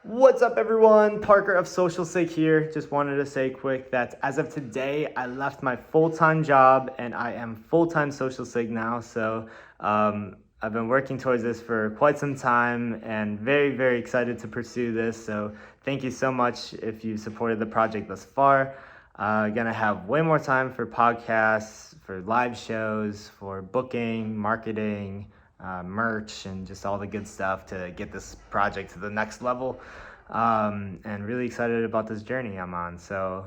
What's up, everyone? Parker of Social Sig here. Just wanted to say quick that as of today, I left my full-time job and I am full-time Social Sig now. So I've been working towards this for quite some time and very, very excited to pursue this. So thank you so much if you supported the project thus far. Gonna have way more time for podcasts, for live shows, for booking, marketing, merch, and just all the good stuff to get this project to the next level. And really excited about this journey I'm on. So,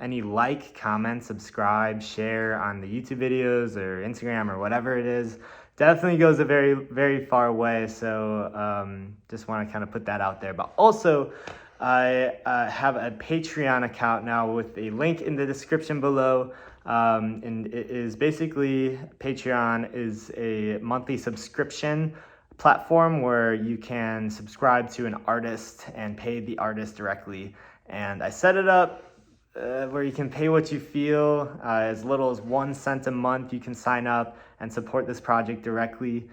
any like, comment, subscribe, share on the YouTube videos or Instagram or whatever it is, definitely goes a very, very far way. So, just want to kind of put that out there. But also, I have a Patreon account now with a link in the description below. And it is basically Patreon is a monthly subscription platform where you can subscribe to an artist and pay the artist directly. And I set it up where you can pay what you feel. As little as 1 cent a month, you can sign up and support this project directly.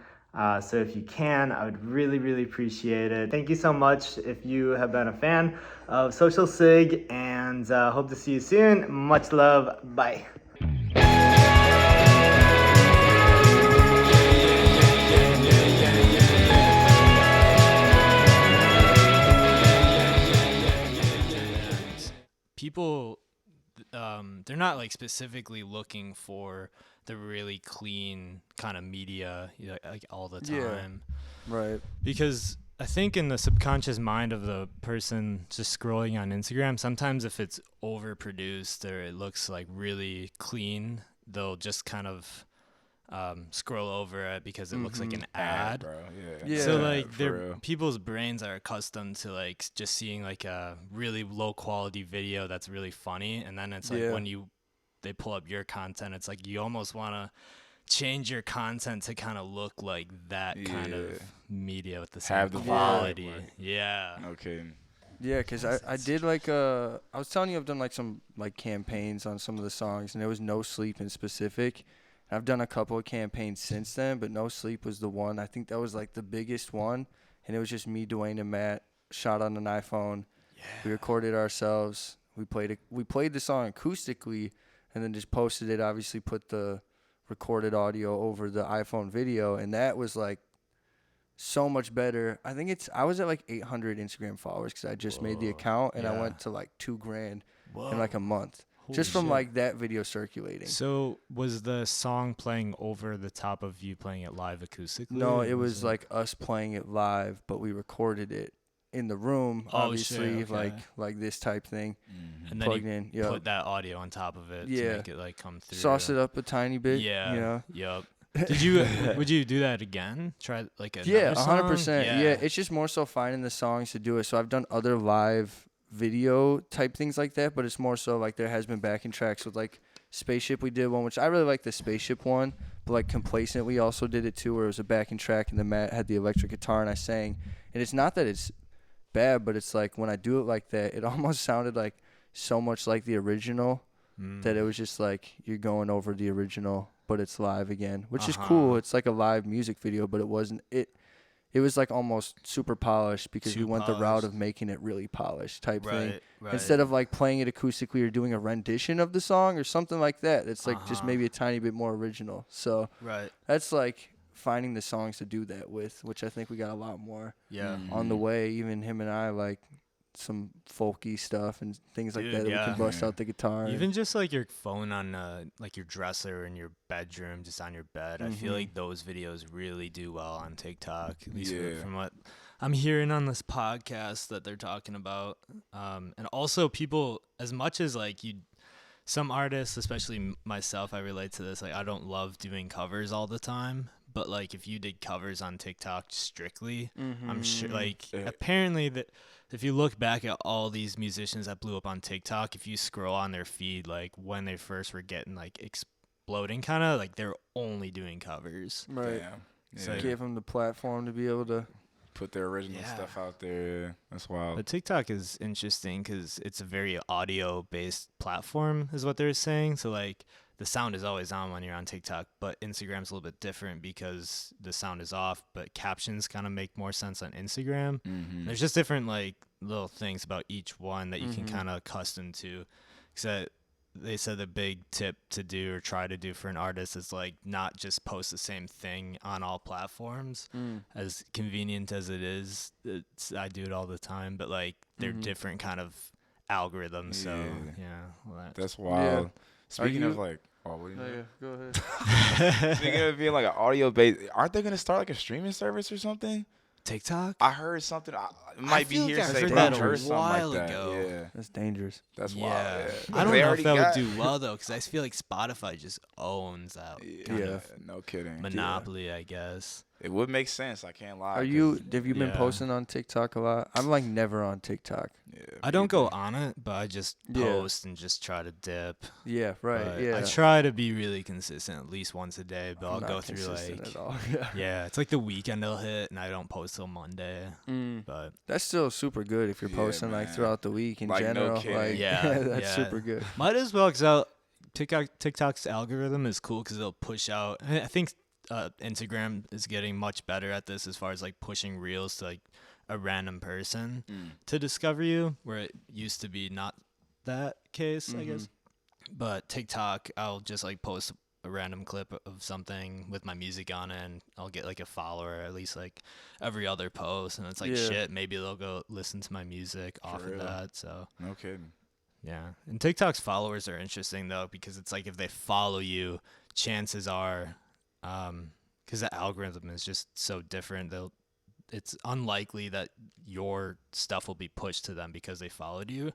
So if you can, I would really, really appreciate it. Thank you so much if you have been a fan of Social Sig, and hope to see you soon. Much love. Bye. People they're not like specifically looking for the really clean kind of media like all the time. Right. Because I think in the subconscious mind of the person just scrolling on Instagram, sometimes if it's overproduced or it looks like really clean, they'll just kind of scroll over it because it looks like an ad. Bro. Yeah. So like for their real. people's brains are accustomed to like just seeing like a really low quality video that's really funny, and then it's like Yeah. when they pull up your content, it's like you almost want to change your content to kind of look like that kind of Yeah. media with the same Have the vibe, quality. like- Yeah. Okay. Yeah, because I did like I was telling you I've done like some like campaigns on some of the songs, and there was No Sleep in specific. I've done a couple of campaigns since then, but No Sleep was the one. I think that was like the biggest one, and it was just me, Duwayne, and Matt shot on an iPhone. Yeah. We recorded ourselves. We played the song acoustically, and then just posted it. Obviously, put the recorded audio over the iPhone video, and that was like so much better. I was at like 800 Instagram followers because I just made the Whoa. account, and I Yeah. went to like 2,000 Whoa. in like a month. Holy Just from shit. like that video circulating. So was the song playing over the top of you playing it live acoustically? No, or it was like us playing it live, but we recorded it in the room, Oh, obviously, shit, okay. like this type thing. and then plugged you in, yeah. put that audio on top of it to Yeah. make it like come through. Sauce it up a tiny bit. Yeah. You know? Yep. Did you would you do that again? Try like another Yeah, song? 100%. Yeah, it's just more so finding the songs to do it. So I've done other live video type things like that, but it's more so like there has been backing tracks with like Spaceship. We did one, which I really like the Spaceship one, but like Complacent, we also did it too, where it was a backing track and then Matt had the electric guitar and I sang. And it's not that it's bad, but it's like when I do it like that, it almost sounded like so much like the original that it was just like you're going over the original, but it's live again, which is cool. It's like a live music video, but it wasn't it. It was like almost super polished because we Too went the route polished. of making it really polished type thing. Right. Instead of like playing it acoustically or doing a rendition of the song or something like that. It's like just maybe a tiny bit more original. So right. that's like finding the songs to do that with, which I think we got a lot more Yeah. on the way. Even him and I like some folky stuff and things like Dude, that we yeah. can bust out the guitar. and- Even just like your phone on like your dresser in your bedroom, just on your bed. I feel like those videos really do well on TikTok. At least Yeah. from what I'm hearing on this podcast that they're talking about. And also people, as much as like some artists, especially myself, I relate to this. Like I don't love doing covers all the time. But like if you did covers on TikTok strictly, I'm sure like apparently that if you look back at all these musicians that blew up on TikTok, if you scroll on their feed, like when they first were getting like exploding, kind of like they're only doing covers. Right. Damn. So Yeah. Gave him the platform to be able to put their original stuff out there. Yeah, that's wild. But TikTok is interesting because it's a very audio-based platform, is what they're saying. So like the sound is always on when you're on TikTok, but Instagram's a little bit different because the sound is off, but captions kind of make more sense on Instagram. There's just different like little things about each one that you can kind of custom to. Because they said the big tip to do or try to do for an artist is like not just post the same thing on all platforms. As convenient as it is, I do it all the time, but like they're different kind of algorithms. So well, that's wild. Yeah. Speaking of like, what do you mean? Go ahead. Speaking of being like an audio based, aren't they gonna start like a streaming service or something? TikTok? I heard something. It might be feel like I hearsay, heard but that I a heard something while like that. ago. Yeah, That's dangerous. that's wild. Yeah. Yeah. I don't They know already if that got- would do well though, because I feel like Spotify just owns that kind of no kidding. monopoly, I guess. It would make sense. I can't lie. Have you been posting on TikTok a lot? I'm like never on TikTok. Yeah, I don't go on it, but I just Yeah. post and just try to dip. Yeah, right. But Yeah. I try to be really consistent, at least once a day, but I'll I'm go not through consistent like at all. yeah, it's like the weekend will hit and I don't post till Monday. But That's still super good if you're Yeah, posting like man. throughout the week in Like, no general. kidding. Like Yeah, that's yeah. super good. might as well, because TikTok's algorithm is cool because it'll push out. I think Instagram is getting much better at this as far as like pushing reels to like a random person to discover you, where it used to be not that case, I guess. But TikTok, I'll just like post a random clip of something with my music on it, and I'll get like a follower at least like every other post, and it's like shit, maybe they'll go listen to my music off of that. So No kidding. yeah, and TikTok's followers are interesting though, because it's like if they follow you, chances are, because the algorithm is just so different, it's unlikely that your stuff will be pushed to them because they followed you.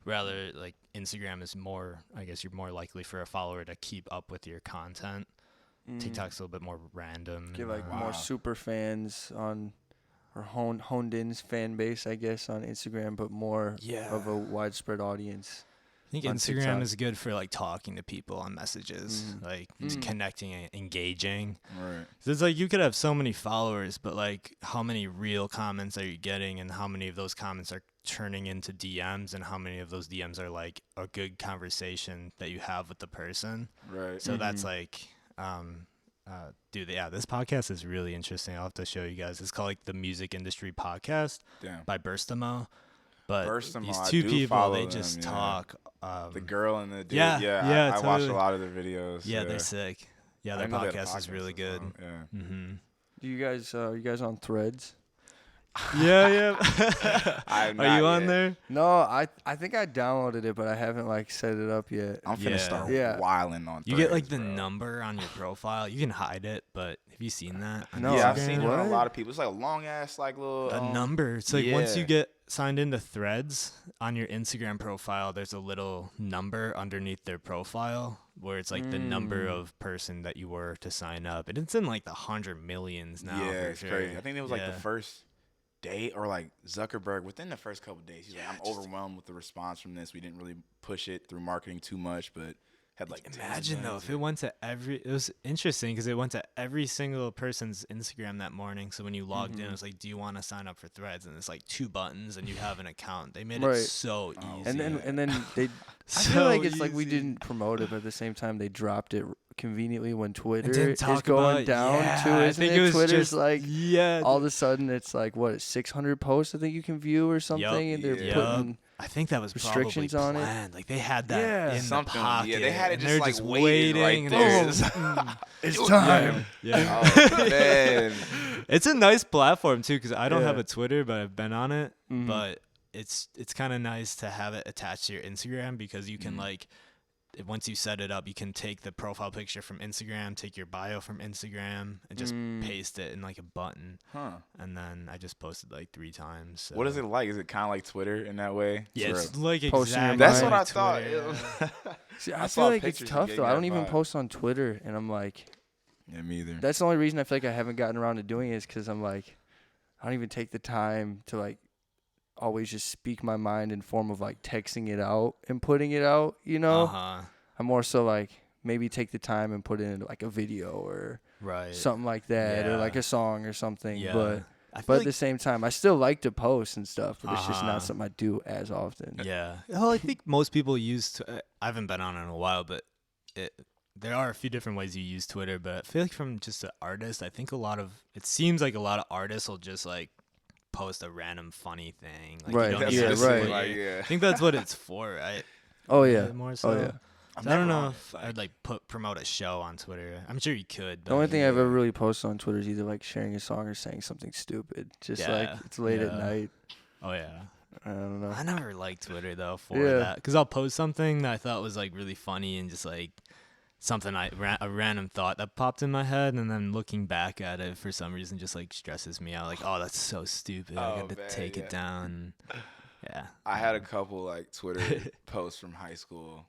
Rather, like Instagram is more, I guess you're more likely for a follower to keep up with your content. TikTok's a little bit more random. Get like and, more super fans on, or honed in's fan base, I guess, on Instagram, but more of a widespread audience. I think on Instagram TikTok. is good for like talking to people on messages, like connecting and engaging. Right. So it's like you could have so many followers, but like how many real comments are you getting, and how many of those comments are turning into DMs, and how many of those DMs are like a good conversation that you have with the person. Right. So that's like, dude, yeah, this podcast is really interesting. I'll have to show you guys. It's called like the Music Industry Podcast by Burstamo. But Burstamo, these I two do people, follow they them, just yeah. talk. The girl and the dude. yeah, I watch a totally. lot of their videos. Yeah, they're sick. Yeah, I their didn't know they had a podcast is really good. Yeah. Do you guys are you guys on Threads? Yeah. I'm Are not you on yet. there? No, I think I downloaded it, but I haven't like set it up yet. I'm finna start Yeah. wilding on You get like Threads, the bro. number on your profile. You can hide it, but have you seen that? on No. Yeah, I've Instagram? seen it on a What? lot of people. It's like a long ass like little A number. It's like once you yeah. get signed into Threads on your Instagram profile, there's a little number underneath their profile where it's like the number of person that you were to sign up, and it's in like the 100 millions now. Yeah, for it's sure. crazy. I think it was like the Yeah. first day, or like Zuckerberg within the first couple of days. He's Yeah, like, I'm just- overwhelmed with the response from this. We didn't really push it through marketing too much, but had like Imagine though if it went to it was interesting because it went to every single person's Instagram that morning. So when you logged in, it was like, do you want to sign up for Threads? And it's like 2 buttons and you have an account. They made Right. it so easy. And then they I So feel like it's like we easy. didn't promote it, but at the same time they dropped it conveniently when Twitter didn't is talk going about- down yeah, too, I isn't think it? it was Twitter's just- like yeah. all of a sudden it's like what 600 posts I think you can view or something, and they're Yeah. putting I think that was restrictions probably on it. planned. Like they had that Yeah. in Something. the pocket. Yeah, they had it and just, they're like, just waiting right and there. they're just- it's time. yeah. Oh man. It's a nice platform too, because I don't have Yeah. a Twitter, but I've been on it. Mhm. But it's kind of nice to have it attached to your Instagram, because you can like, once you set it up, you can take the profile picture from Instagram, take your bio from Instagram, and just paste it in like a button. Huh. And then I just posted like 3 times. So. What is it like? Is it kind of like Twitter in that way? Yeah, Where- it's like Posting your exactly. That's what mind. I thought. Twitter, yeah. See, I I saw feel like it's pictures, it tough gave though. me I that don't even vibe. post on Twitter, and I'm like, Yeah, me either. that's the only reason I feel like I haven't gotten around to doing it, is because I'm like, I don't even take the time to like always just speak my mind in form of like texting it out and putting it out, you know? Uh-huh. I'm more so like maybe take the time and put in like a video or Right. something like that, or Yeah. like a song or something. Yeah. But I feel But at like, the same time, I still like to post and stuff, but it's just Uh-huh. not something I do as often. yeah. Well, I think most people use. I haven't been on it in a while, but there are a few different ways you use Twitter. But I feel like from just an artist, I think it seems like a lot of artists will just like post a random funny thing. Like, Right. You don't Yeah, necessarily- right. I think that's what it's for, right? Oh, yeah. More so. Oh, yeah. So I don't know if I'd like promote a show on Twitter. I'm sure you could. But The only thing I've ever really posted on Twitter is either like sharing a song or saying something stupid. Just like Yeah, it's late at yeah. night. Oh yeah. I don't know. I never liked Twitter though for Yeah. that, because I'll post something that I thought was like really funny and just like something a random thought that popped in my head, and then looking back at it for some reason just like stresses me out. Like, oh, that's so stupid. I Oh, got to man, take yeah. it down. Yeah. I had a couple like Twitter posts from high school,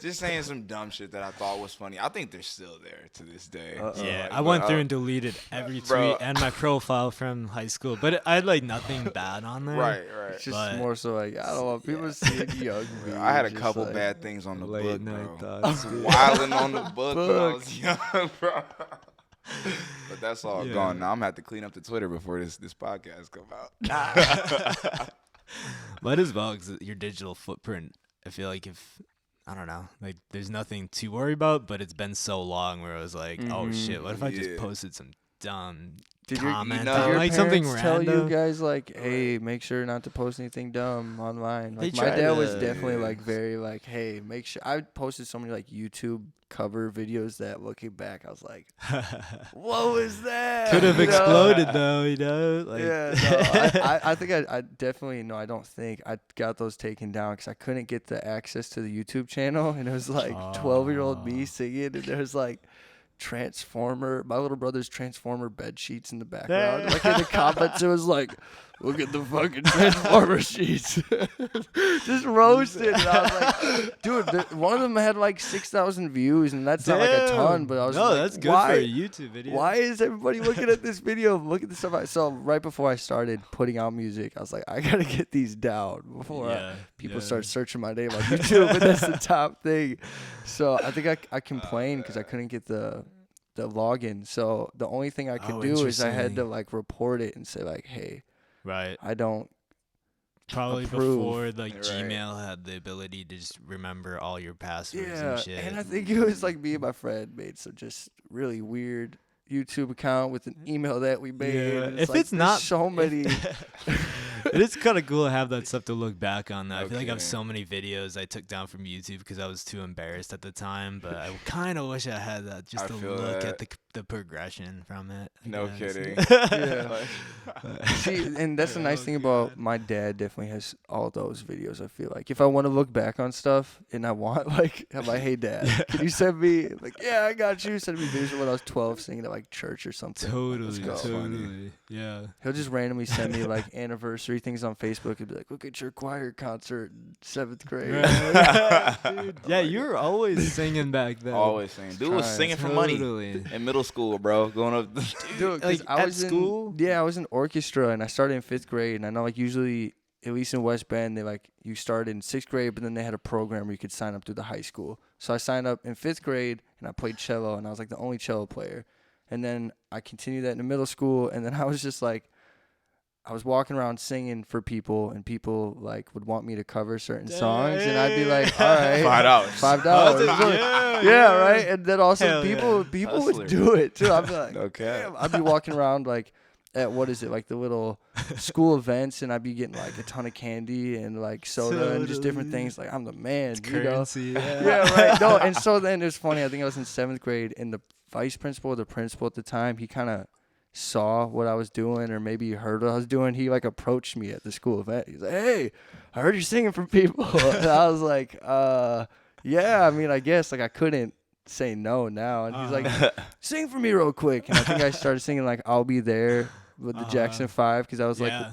just saying some dumb shit that I thought was funny. I think they're still there to this day. Uh-oh. Yeah, Like, I went but, through and deleted every bro. tweet and my profile from high school, but I had like nothing bad on there. right. It's just But- more so like I don't want people seeing young me. I had a just couple like, bad things on the Late book, night bro. thoughts, dude. Wilding on the book when I was young, bro. But that's all Yeah. gone. Now I'm gonna have to clean up the Twitter before this podcast come out. Might as well, because your digital footprint, I feel like I don't know, like there's nothing to worry about, but it's been so long where I was like, oh shit, what if I just Yeah. posted some dumb Did comment did on your like something parents tell random? you guys like, hey, make sure not to post anything dumb online? They Like my try dad was to- definitely like very like, hey, make sure. I posted so many like YouTube cover videos that looking back, I was like, what was that? Could have You know? exploded though, Like, Yeah, no, I think I definitely no, I don't think I got those taken down because I couldn't get the access to the YouTube channel, and it was like 12-year-old me Oh. singing, and there's like my little brother's Transformer bed sheets in the background. Like in the comments, it was like, look at the fucking Transformer sheets, just roasted. And I was like, dude, one of them had like 6,000 views, and that's not like a ton, but I was no, like, that's good why? for a YouTube video. Why is everybody looking at this video? Look at the stuff I saw right before I started putting out music. I was like, I gotta get these down before people start searching my name on YouTube, and that's the top thing. So I think I complained because I couldn't get the login. So the only thing I could do is I had to interesting. like report it and say like, hey, Right. I don't. Probably approve. before like Right. Gmail had the ability to just remember all your passwords Yeah, and shit. and I think it was like me and my friend made some just really weird YouTube account with an email that we made. Yeah, and if like, it's there's not- so if- many. It is kind of cool to have that stuff to look back on. That I feel like I have Okay. so many videos I took down from YouTube because I was too embarrassed at the time. But I kind of wish I had that just I to feel look that. at the progression from it. I No guess. kidding. Yeah. See, and that's the Yeah, nice oh thing about my dad. Definitely has all those videos. I feel like if I want to look back on stuff and I want like, I'm like, hey dad, can you send me like, yeah, I got you. Send me videos of when I was 12 singing at like church or something. Totally, go. totally. Yeah. He'll just randomly send me like anniversary things on Facebook and be like, look at your choir concert in 7th grade. Dude, yeah, you were always singing back then. Always saying, dude was Trying. singing for money Totally. in middle school, bro. Going up. Dude, 'cause Like, I at was school? I was in orchestra and I started in 5th grade. And I know like usually, at least in West Bend, they like you started in 6th grade, but then they had a program where you could sign up through the high school. So I signed up in 5th grade and I played cello and I was like the only cello player. And then I continued that in middle school, and then I was just like, I was walking around singing for people, and people like would want me to cover certain songs, and I'd be like, all right, $5. $5. Yeah, right. And then also Hell people Hustler. would do it too. I'd be like, Okay. damn. I'd be walking around like at like the little school events, and I'd be getting like a ton of candy and like soda and just different Totally. things. Like I'm the man, you know? Currency. Yeah, right. No, and so then it was funny. I think I was in 7th grade, and the vice principal, or the principal at the time, he kind of saw what I was doing, or maybe he heard what I was doing. He like approached me at the school event. He's like, "Hey, I heard you're singing for people," and I was like, "Yeah, I mean, I guess like I couldn't say no now." And he's like, "Sing for me real quick," and I think I started singing like "I'll Be There" with the Jackson 5 because I was like, Yeah.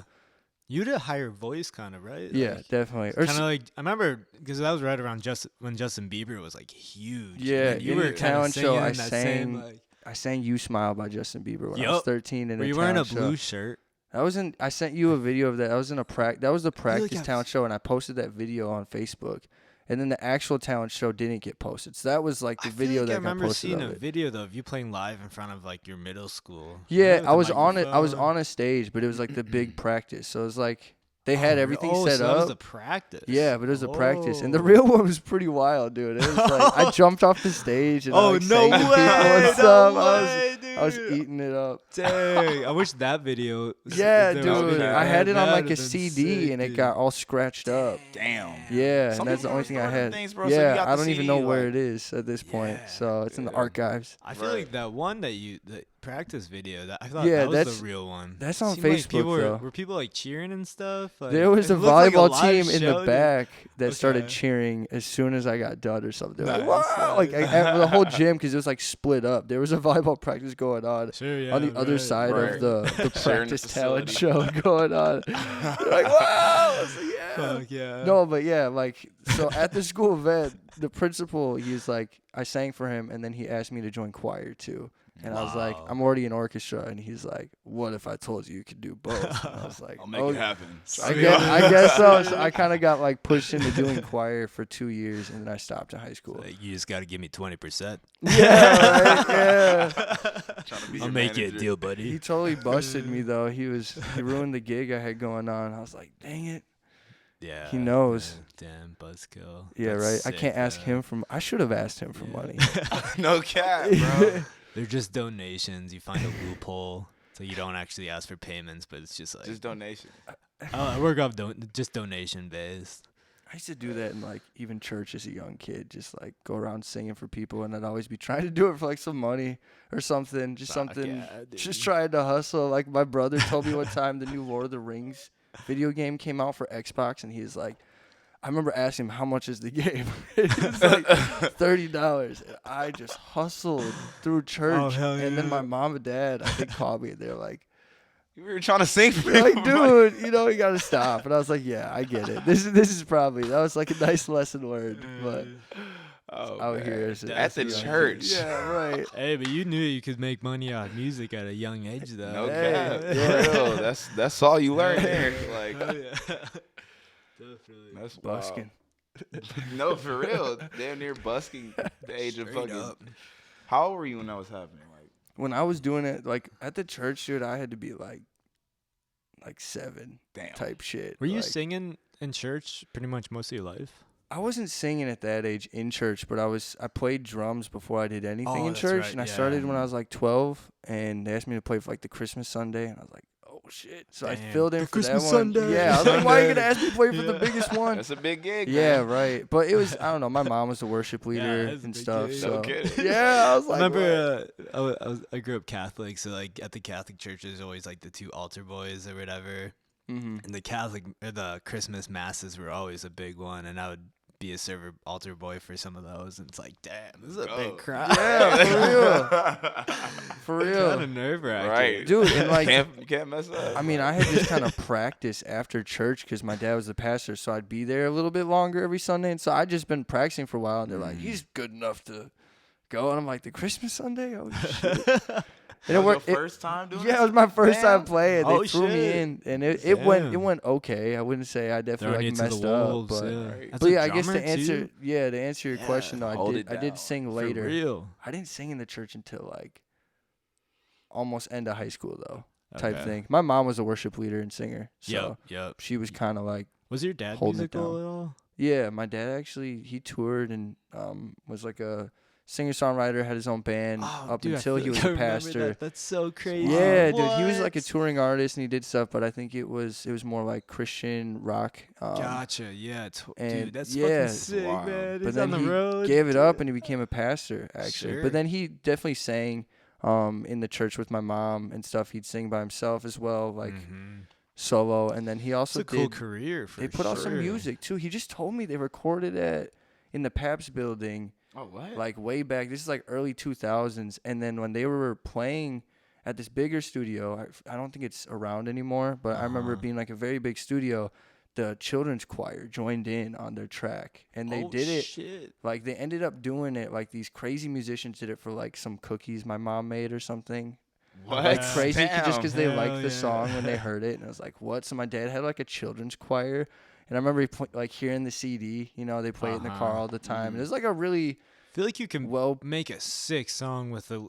You had a higher voice, kind of, right? "Yeah, Like, definitely." Or kind of like I remember because that was right around when Justin Bieber was like huge. Yeah, and you in were the kinda talent show, singing I that same, sang like, I sang "You Smile" by Justin Bieber when I was Yup. 13 in were a you wearing a talent show. blue shirt? I sent you a video of that. I was in a that was the practice I've talent show, and I posted that video on Facebook. And then the actual talent show didn't get posted. So that was like the video I that got remember posted seeing of a it. video though of you playing live in front of like your middle school. Yeah, With I the was on it. I was microphone. on a stage, but it was like the big practice. So it was like they had everything oh, set so up. That was the practice. Yeah, but it was a practice, and the Oh. real one was pretty wild, dude. It was like I jumped off the stage and I Oh like, no sang to people way! and stuff. No I was way, dude. eating it up. Dang, I wish that video. Yeah, if there was dude. video, I had it on that like a would've been CD, sick, and it dude. got all scratched up. Damn. Yeah, Some and that's the people only thing I record them had. things, bro, so you Yeah, got I the don't even CD, know where like- it is at this point, Yeah, so it's in the yeah. archives. I feel Right. like that one that the practice video. That I thought Yeah, that was that's- the real one. that's on Seemed like Facebook, people though. were people like cheering and stuff? Like, There was it a looked like volleyball live team in show, the dude. back that started Okay. cheering as soon as I got done or something. They're like, Nice, wow! Like nice. the whole gym, because it was like split up. There was a volleyball practice going on. Sure, yeah. On the other right. side Right. of the Sharing the practice talent facility. show going on. They're like, wow! I was like, yeah. Fuck yeah. No, but yeah, like, so at the school event, the principal, he's like, I sang for him, and then he asked me to join choir too. And I was like, Wow. I'm already in orchestra. And he's like, what if I told you could do both? And I was like, I'll make "Oh, it happen. I guess so. So I kind of got like pushed into doing choir for 2 years, and then I stopped in high school. Like, you just got to give me 20%. Yeah, right, yeah. Trying to be I'll your make you a manager. deal, buddy. He totally busted me though. He ruined the gig I had going on. I was like, dang it. Yeah. He knows. Damn, buzzkill. Yeah, That's right. I sick, can't ask though. him for. I should have asked him for Yeah. money. No cap, bro. They're just donations. You find a loophole. So you don't actually ask for payments, but it's just like Just donation. I work off just donation based. I used to do that in like even church as a young kid, just like go around singing for people, and I'd always be trying to do it for like some money or something, just Fuck something, yeah, dude. just trying to hustle. Like my brother told me one time the new Lord of the Rings video game came out for Xbox, and he's like, I remember asking him how much is the game. It's like $30, and I just hustled through church, hell and then yeah. my mom and dad I think called me, and they're like. You were trying to sing for They're people. like, dude, you know, you gotta stop. And I was like, yeah, I get it. This is probably that was like a nice lesson learned, but Oh, out man. here as a- At the as a young church. kid. Yeah, right. Hey, but you knew you could make money out of music at a young age, though. No Hey, cap. yeah. For real. That's all you learn there. Like Hell yeah. Definitely. that's Busking. wild. No, for real. Damn near busking the age of Straight fucking. up. How old were you when that was happening? Like When I was doing it, like at the church, dude, I had to be like 7 damn. type shit. Were you like, singing in church pretty much most of your life? I wasn't singing at that age in church, but I played drums before I did anything Oh, in that's church, right, and I yeah. started when I was like 12, and they asked me to play for like the Christmas Sunday, and I was like, oh shit! So I Damn. filled in The for Christmas that one. Sunday. Yeah, I was like, why are you gonna Sunday. ask me to play for the Yeah. biggest one? That's a big gig. Yeah, man. right. But it was I don't know. My mom was the worship leader that's a and big stuff. gig. So No kidding. yeah, I was like, I what? remember I grew up Catholic, so like at the Catholic church there's always like the 2 altar boys or whatever. Mhm. And the Christmas masses were always a big one, and I would be a server altar boy for some of those. And it's like, damn, this is a Oh. big crowd. Yeah, for real. Kind of nerve wracking. Right. Dude, and like You can't mess up. I mean, I had just kind of practice after church because my dad was the pastor, so I'd be there a little bit longer every Sunday, and so I'd just been practicing for a while. And they're like, "He's good enough to go," and I'm like, "The Christmas Sunday? Oh shit!" And That was worked. your first time doing Yeah, this? it was my first time Damn. playing. They Oh, threw me shit. in, and it went Damn. okay. I wouldn't say I Throwing definitely you like to messed the up, wolves, but. yeah. Right. As But a yeah, I guess drummer, to answer too? to answer your Yeah, question though, hold I it did down. sing For later. real. I didn't sing in the church until like almost end of high school though, type Okay. thing. My mom was a worship leader and singer, so Yep. she was kind of like, Was your dad Holding it musical at all? yeah. My dad actually he toured and was like a singer songwriter, had his own band up dude, I until feel he was like I a remember pastor. that. That's so crazy. Yeah, dude, he was like a What? touring artist and he did stuff, but I think it was more like Christian rock. Gotcha. Yeah, and dude, that's yeah, fucking sick, wild. man. But He's then on the he road. gave it up and he became a pastor actually. Sure. But then he definitely sang in the church with my mom and stuff. He'd sing by himself as well, like Mhm. solo. And then he It's also a cool did. career for They put out some sure. music too. He just told me they recorded it in the Pabst building Oh, what? like way back. This is like early 2000s. And then when they were playing at this bigger studio, I don't think it's around anymore, but I remember it Uh-huh. being like a very big studio. The children's choir joined in on their track, and they Oh, did it. Shit. Like they ended up doing it. Like these crazy musicians did it for like some cookies my mom made or something. What? Like crazy, just Damn. because they Hell liked the yeah. song when they heard it. And I was like, what? So my dad had like a children's choir, And I remember like hearing the CD. You know, they play it in the car all the time. And it's like a really I feel like you can make a sick song with a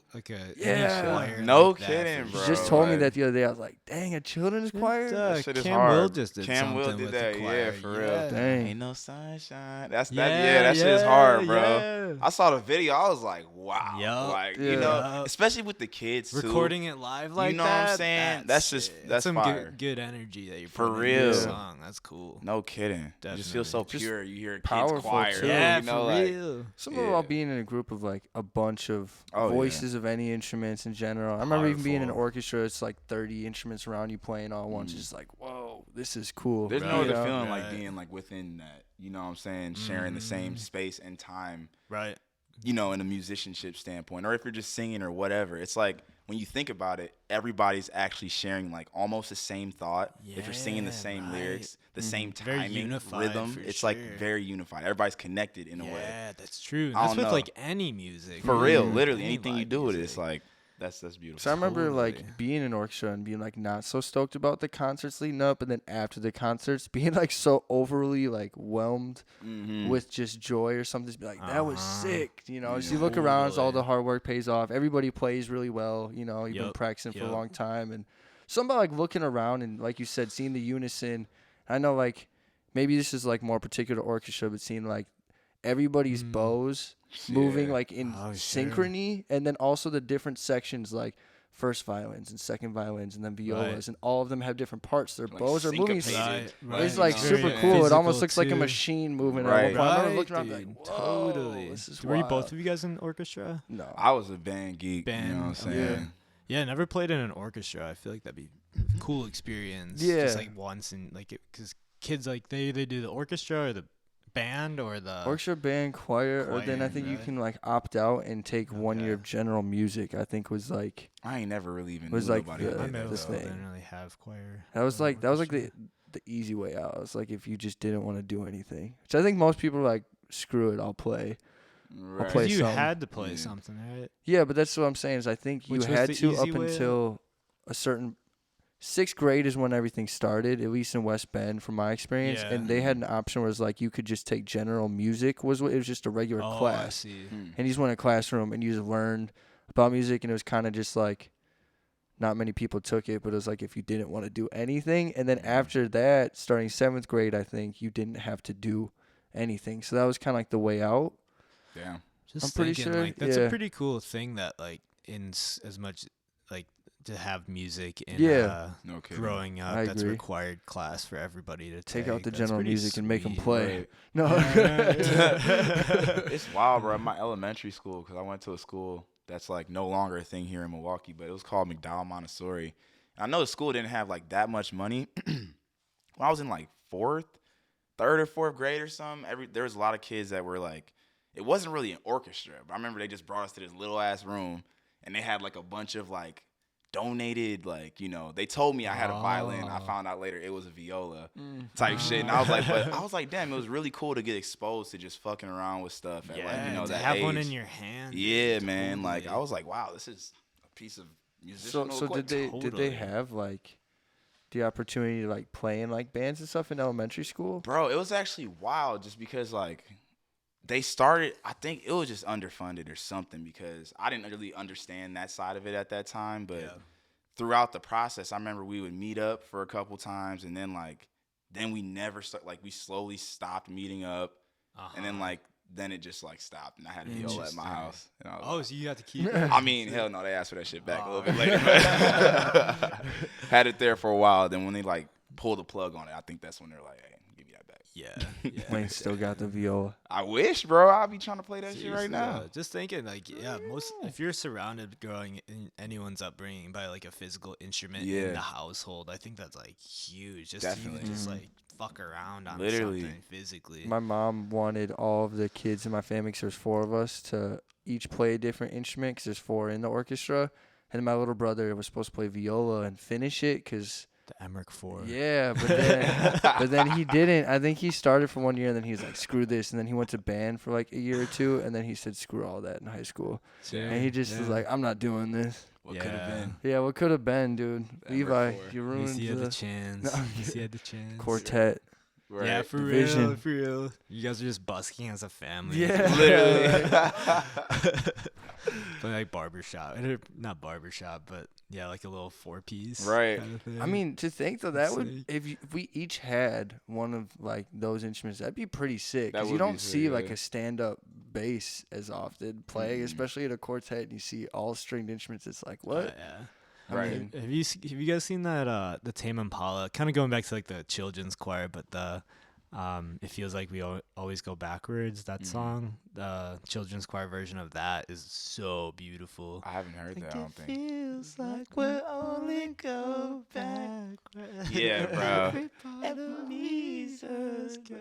Yeah. choir. No like that kidding, for bro. He sure. just told me like- that the other day. I was like, dang, a children's choir? That shit is Cam hard. Will just did Cam Will something did with that, the yeah, choir. for real. Yeah. Dang. Ain't no sunshine. That shit is hard, bro. Yeah. I saw the video. I was like, wow. Yup. Like, Yeah. you know, Yup. especially with the kids too. Recording it live like that. You know what I'm saying? That's just that's some fire. good energy that you're For putting into the real. song. That's cool. No kidding. It just feels so Definitely. pure. You hear kids powerful, choir. too. Yeah, you know, for like, real. Something about being in a group of like a bunch of Oh, yeah. voices of any instruments in general. I remember even being in an Powerful. orchestra. It's like 30 instruments around you playing all at once. It's just like, whoa, this is cool. There's Right. no You other know? feeling like Right. being like within that. You know what I'm saying? Sharing the same space and time. Right. You know, in a musicianship standpoint, or if you're just singing or whatever, it's like when you think about it, everybody's actually sharing like almost the same thought. If you're singing the Yeah, same right. lyrics, the same Very timing, unified, rhythm, for it's like sure. very unified. Everybody's connected in a way. Yeah, that's true. I That's don't with know. like any music. For real, man. literally Any anything you live do with it, music. it's like that's beautiful. So I remember Totally. like being in an orchestra and being like not so stoked about the concerts leading up, and then after the concerts being like so overly like whelmed with just joy or something. Just be like, that was sick, you know. As you look around, as all the hard work pays off. Everybody plays really well, you know. You've been practicing for a long time, and something about like looking around and like you said, seeing the unison. I know like maybe this is like more particular orchestra, but seeing like everybody's bows moving like in synchrony, and then also the different sections like first violins and second violins and then violas, and all of them have different parts. Their Like bows are moving. syncopated. It's You like know, super yeah. cool. It almost Physical, looks like a too. machine moving. Right. At one point. I remember Right, looking around dude, like, whoa, totally. this is Were you wild. both of you guys in orchestra? No. I was a band geek. You know what I'm Band, saying? Yeah, never played in an orchestra. I feel like that'd be a cool experience. Yeah. Just like once and like because kids like they do the orchestra or the band or the Orchestra, band, choir, or then I Choir, think you right. can like opt out and take 1 year Okay. of general music. I think was like I ain't never really even Was knew like nobody the- who my did middle that, school though. thing. didn't really have choir. that was or like orchestra. the easy way out. It was like if you just didn't want to do anything, which I think most people are like, screw it, I'll play. Right. play You something. had to play Yeah. something, right? Yeah, but that's what I'm saying is I think you Which was had the to up easy way out? until a certain 6th grade is when everything started, at least in West Bend from my experience. Yeah. And they had an option where it was like you could just take general music. It was just a regular Oh, I class. see. And you just went in a classroom and you just learned about music, and it was kind of just like not many people took it, but it was like if you didn't want to do anything. And then after that, starting 7th grade, I think you didn't have to do anything. So that was kind of like the way out. Damn. Just I'm pretty thinking, sure, like that's yeah. a pretty cool thing that like as much like to have music in Yeah. No kidding. growing up. I That's a agree. required class for everybody to Take take. out the That's general pretty music and make 'em sweet. play. Right. No. It's wild, bro. At my elementary school, because I went to a school that's like no longer a thing here in Milwaukee, but it was called McDowell Montessori. And I know the school didn't have like that much money. When I was in like 3rd or 4th grade or something, there was a lot of kids that were like, it wasn't really an orchestra, but I remember they just brought us to this little ass room, and they had like a bunch of like donated, like, you know, they told me I had a violin. I found out later it was a viola type shit. And I was like, damn, it was really cool to get exposed to just fucking around with stuff at like, you know, to that have age. one in your hand. Yeah, man. Like totally. I was like, wow, this is a piece of musical So did they Totally. have like the opportunity to like play in like bands and stuff in elementary school? Bro, it was actually wild just because like they started, I think it was just underfunded or something, because I didn't really understand that side of it at that time. But throughout the process, I remember we would meet up for a couple times, and then we never we slowly stopped meeting up, and then it just like stopped, and I had a viola at my house. And I was Oh, like, so you got to keep it. I mean, hell no, they asked for that shit back a little bit later. But had it there for a while. Then when they like pulled the plug on it, I think that's when they're like, hey, give me that back. Yeah. Wayne still got the viola. I wish, bro. I'll be trying to play that shit right Seriously, now. though. Just thinking, like, if you're surrounded growing in anyone's upbringing by like a physical instrument in the household, I think that's like huge. Just Definitely. to just like fuck around on Literally. something physically. My mom wanted all of the kids in my family, 'cause there's 4 of us, to each play a different instrument, 'cause there's 4 in the orchestra. And my little brother was supposed to play viola and finish it, 'cause The Emrich 4. yeah, but then he didn't. I think he started for 1 year, and then he was like, screw this. And then he went to band for like a year or 2, and then he said, screw all that in high school. And he just was like, I'm not doing this. What could have been? Yeah, what could have been, dude? That Levi, before. you At ruined least he had the the chance. No. At least he had the chance. quartet. Right. Yeah, for Division. real, for real. You guys are just busking as a family. Yeah. Literally. Play like barbershop. Not barbershop, but yeah, like a little 4-piece. Right. Kind of thing. I mean, to think though, that would Sick. if we each had one of like those instruments, that'd be pretty sick. That Because you would be don't sick, see like yeah. a stand-up bass as often playing, Mm. especially at a quartet. And you see all stringed instruments. It's like what? Yeah. I Right. mean, Have you guys seen that the Tame Impala? Kind of going back to like the children's choir, but the it feels like we always go backwards. That Mhm. song, the children's choir version of that is so beautiful. I haven't heard that. I don't think. Feels like we only go backwards. Yeah, bro. Every part of me says go.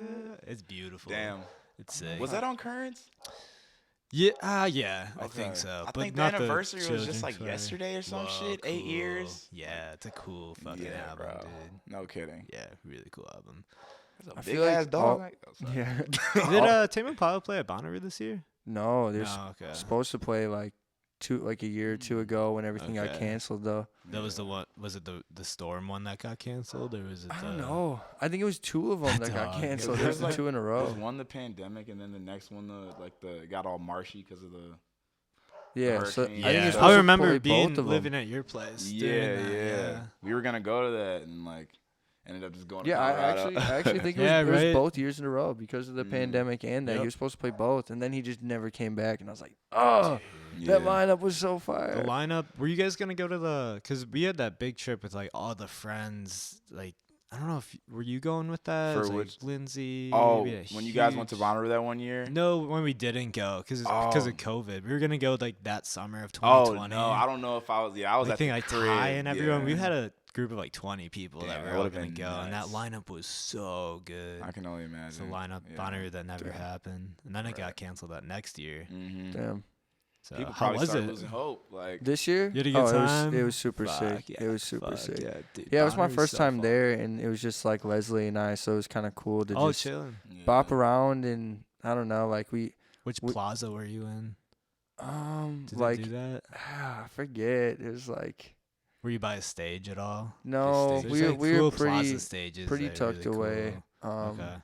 It's beautiful. Damn. It's sick. Was that on Currents? Yeah, yeah, I Okay. think so. I but think the not anniversary was children's just like choir. yesterday or some Whoa, shit. 8 cool. years. Yeah, it's a cool fucking Yeah, album, bro. dude. No kidding. Yeah, really cool album. That's I a feel big like ass dog. all- Oh, sorry. yeah. Did Tame Impala play at Bonnaroo this year? No, they're No, okay. supposed to play like a year or two ago when everything got Okay. canceled though. That was the one. Was it the Storm one that got canceled, or was it? I don't know. I think it was two of them that got Dog. canceled. It There's was the like- two in a There row. was one the pandemic, and then the next one it got all marshy because of the. Yeah, so I hurricane. think Yeah, you're I supposed to remember play being both of living them. at your place. Yeah, doing that, yeah. We were gonna go to that and like ended up just going. Yeah, to I Colorado. actually think Yeah, it was right. both years in a row because of the Mm. pandemic and that Yep. he was supposed to play both, and then he just never came back, and I was like, oh, Yeah. that lineup was so The fire. lineup. Were you guys gonna go to the? Cause we had that big trip with like all the friends. Like I don't know if were you going with that? It For was, like, which- Lindsay. Oh, we had a when you guys went to huge- Bonnaroo that one year. No, when we didn't go, because of Oh. COVID. We were gonna go like that summer of Oh 2020. no, I don't know if I was. Yeah, I was I at think the like crib. Ty and everyone. We yeah. had a group of like 20 people that Damn, were that all would've gonna been go, and that nuts. lineup was so good. I can only It's imagine. the lineup Yeah. Bonnaroo that never Damn. happened, and then it got Right. canceled that next year. Mm-hmm. Damn. So People how probably was started it? losing hope. Like This year? You had a good time? It was super Fuck, sick. yeah, It was super fuck, sick. Yeah, dude, Yeah, it was my Bonnaroo's first so time fun. there, and it was just like Leslie and I, so it was kind of cool to Oh, just chilling. yeah. bop around, and I don't know, like Which we- plaza were you in? Did like they do that? I forget. It was like Were you by a stage at all? no, stage. we There's, were like, we cool were pretty plaza stages pretty that are tucked really away. cool. Okay,